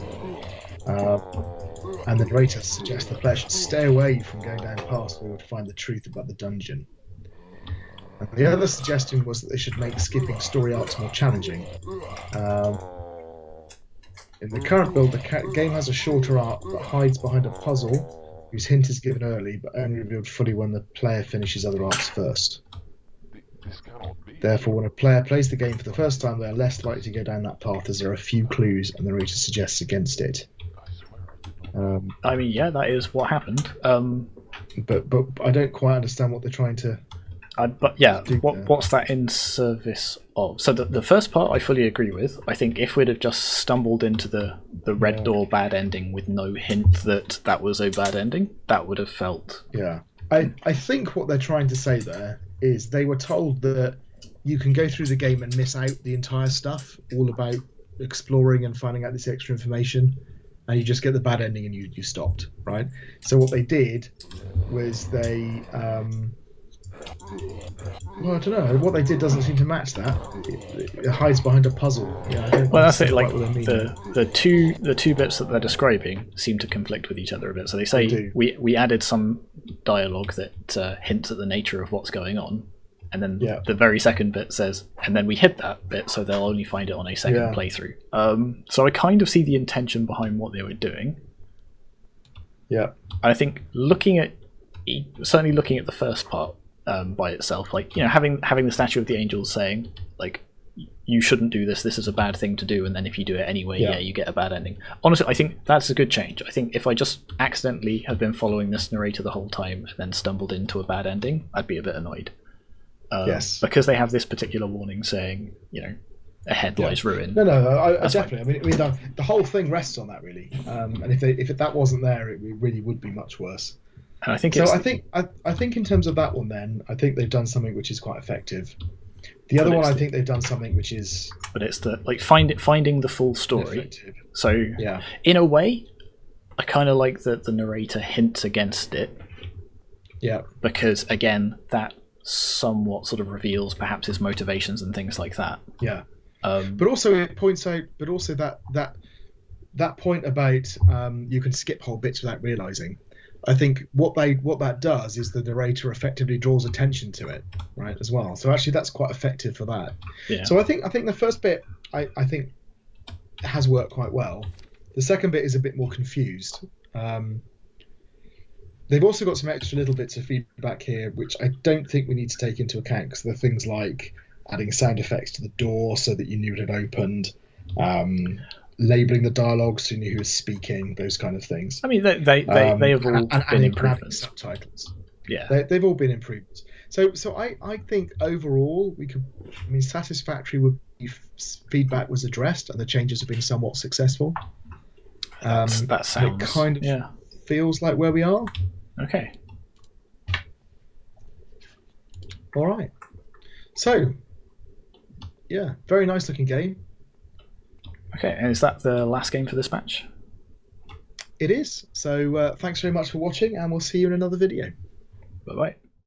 And the narrator suggests the player should stay away from going down past where we would find the truth about the dungeon. And the other suggestion was that they should make skipping story arcs more challenging. In the current build, the game has a shorter arc that hides behind a puzzle whose hint is given early, but only revealed fully when the player finishes other arcs first. Therefore, when a player plays the game for the first time, they are less likely to go down that path as there are a few clues and the narrator suggests against it. I mean, that is what happened. But I don't quite understand what they're trying to But yeah, what's that in service of? So the first part I fully agree with. I think if we'd have just stumbled into the red door bad ending with no hint that that was a bad ending, that would have felt... Yeah. I think what they're trying to say there is they were told that you can go through the game and miss out the entire stuff, all about exploring and finding out this extra information, and you just get the bad ending and you stopped, right? So what they did was they... well, I don't know. What they did doesn't seem to match that. It hides behind a puzzle. Yeah, well, that's it. Like the two bits that they're describing seem to conflict with each other a bit. So they say we added some dialogue that hints at the nature of what's going on, and then the very second bit says, and then we hid that bit, so they'll only find it on a second playthrough. So I kind of see the intention behind what they were doing. Yeah, I think certainly looking at the first part. By itself, like, you know, having the statue of the angels saying, like, you shouldn't do this, this is a bad thing to do, and then if you do it anyway, you get a bad ending. Honestly, I think that's a good change. I think if I just accidentally have been following this narrator the whole time and then stumbled into a bad ending, I'd be a bit annoyed. Yes. Because they have this particular warning saying, you know, ahead lies ruin. No, I definitely. I mean, the whole thing rests on that, really. And if that wasn't there, it really would be much worse. And I think I think in terms of that one, then I think they've done something which is quite effective. The other one, I think they've done something which is. But it's the finding the full story. Effective. So in a way, I kind of like that the narrator hints against it. Yeah. Because again, that somewhat sort of reveals perhaps his motivations and things like that. Yeah. But also it points out. But also that point about you can skip whole bits without realizing. I think what that does is the narrator effectively draws attention to it, right, as well. So actually, that's quite effective for that. Yeah. So I think the first bit I think has worked quite well. The second bit is a bit more confused. They've also got some extra little bits of feedback here, which I don't think we need to take into account, because there are things like adding sound effects to the door so that you knew it had opened. Labeling the dialogue so you knew who was speaking, those kind of things. I mean, they have all been improvements. Subtitles. Yeah, they've all been improvements. So I think overall satisfactory would be feedback was addressed and the changes have been somewhat successful. That sounds. It kind of feels like where we are. Okay. All right. So, yeah, very nice looking game. Okay, and is that the last game for this match? It is. So thanks very much for watching, and we'll see you in another video. Bye-bye.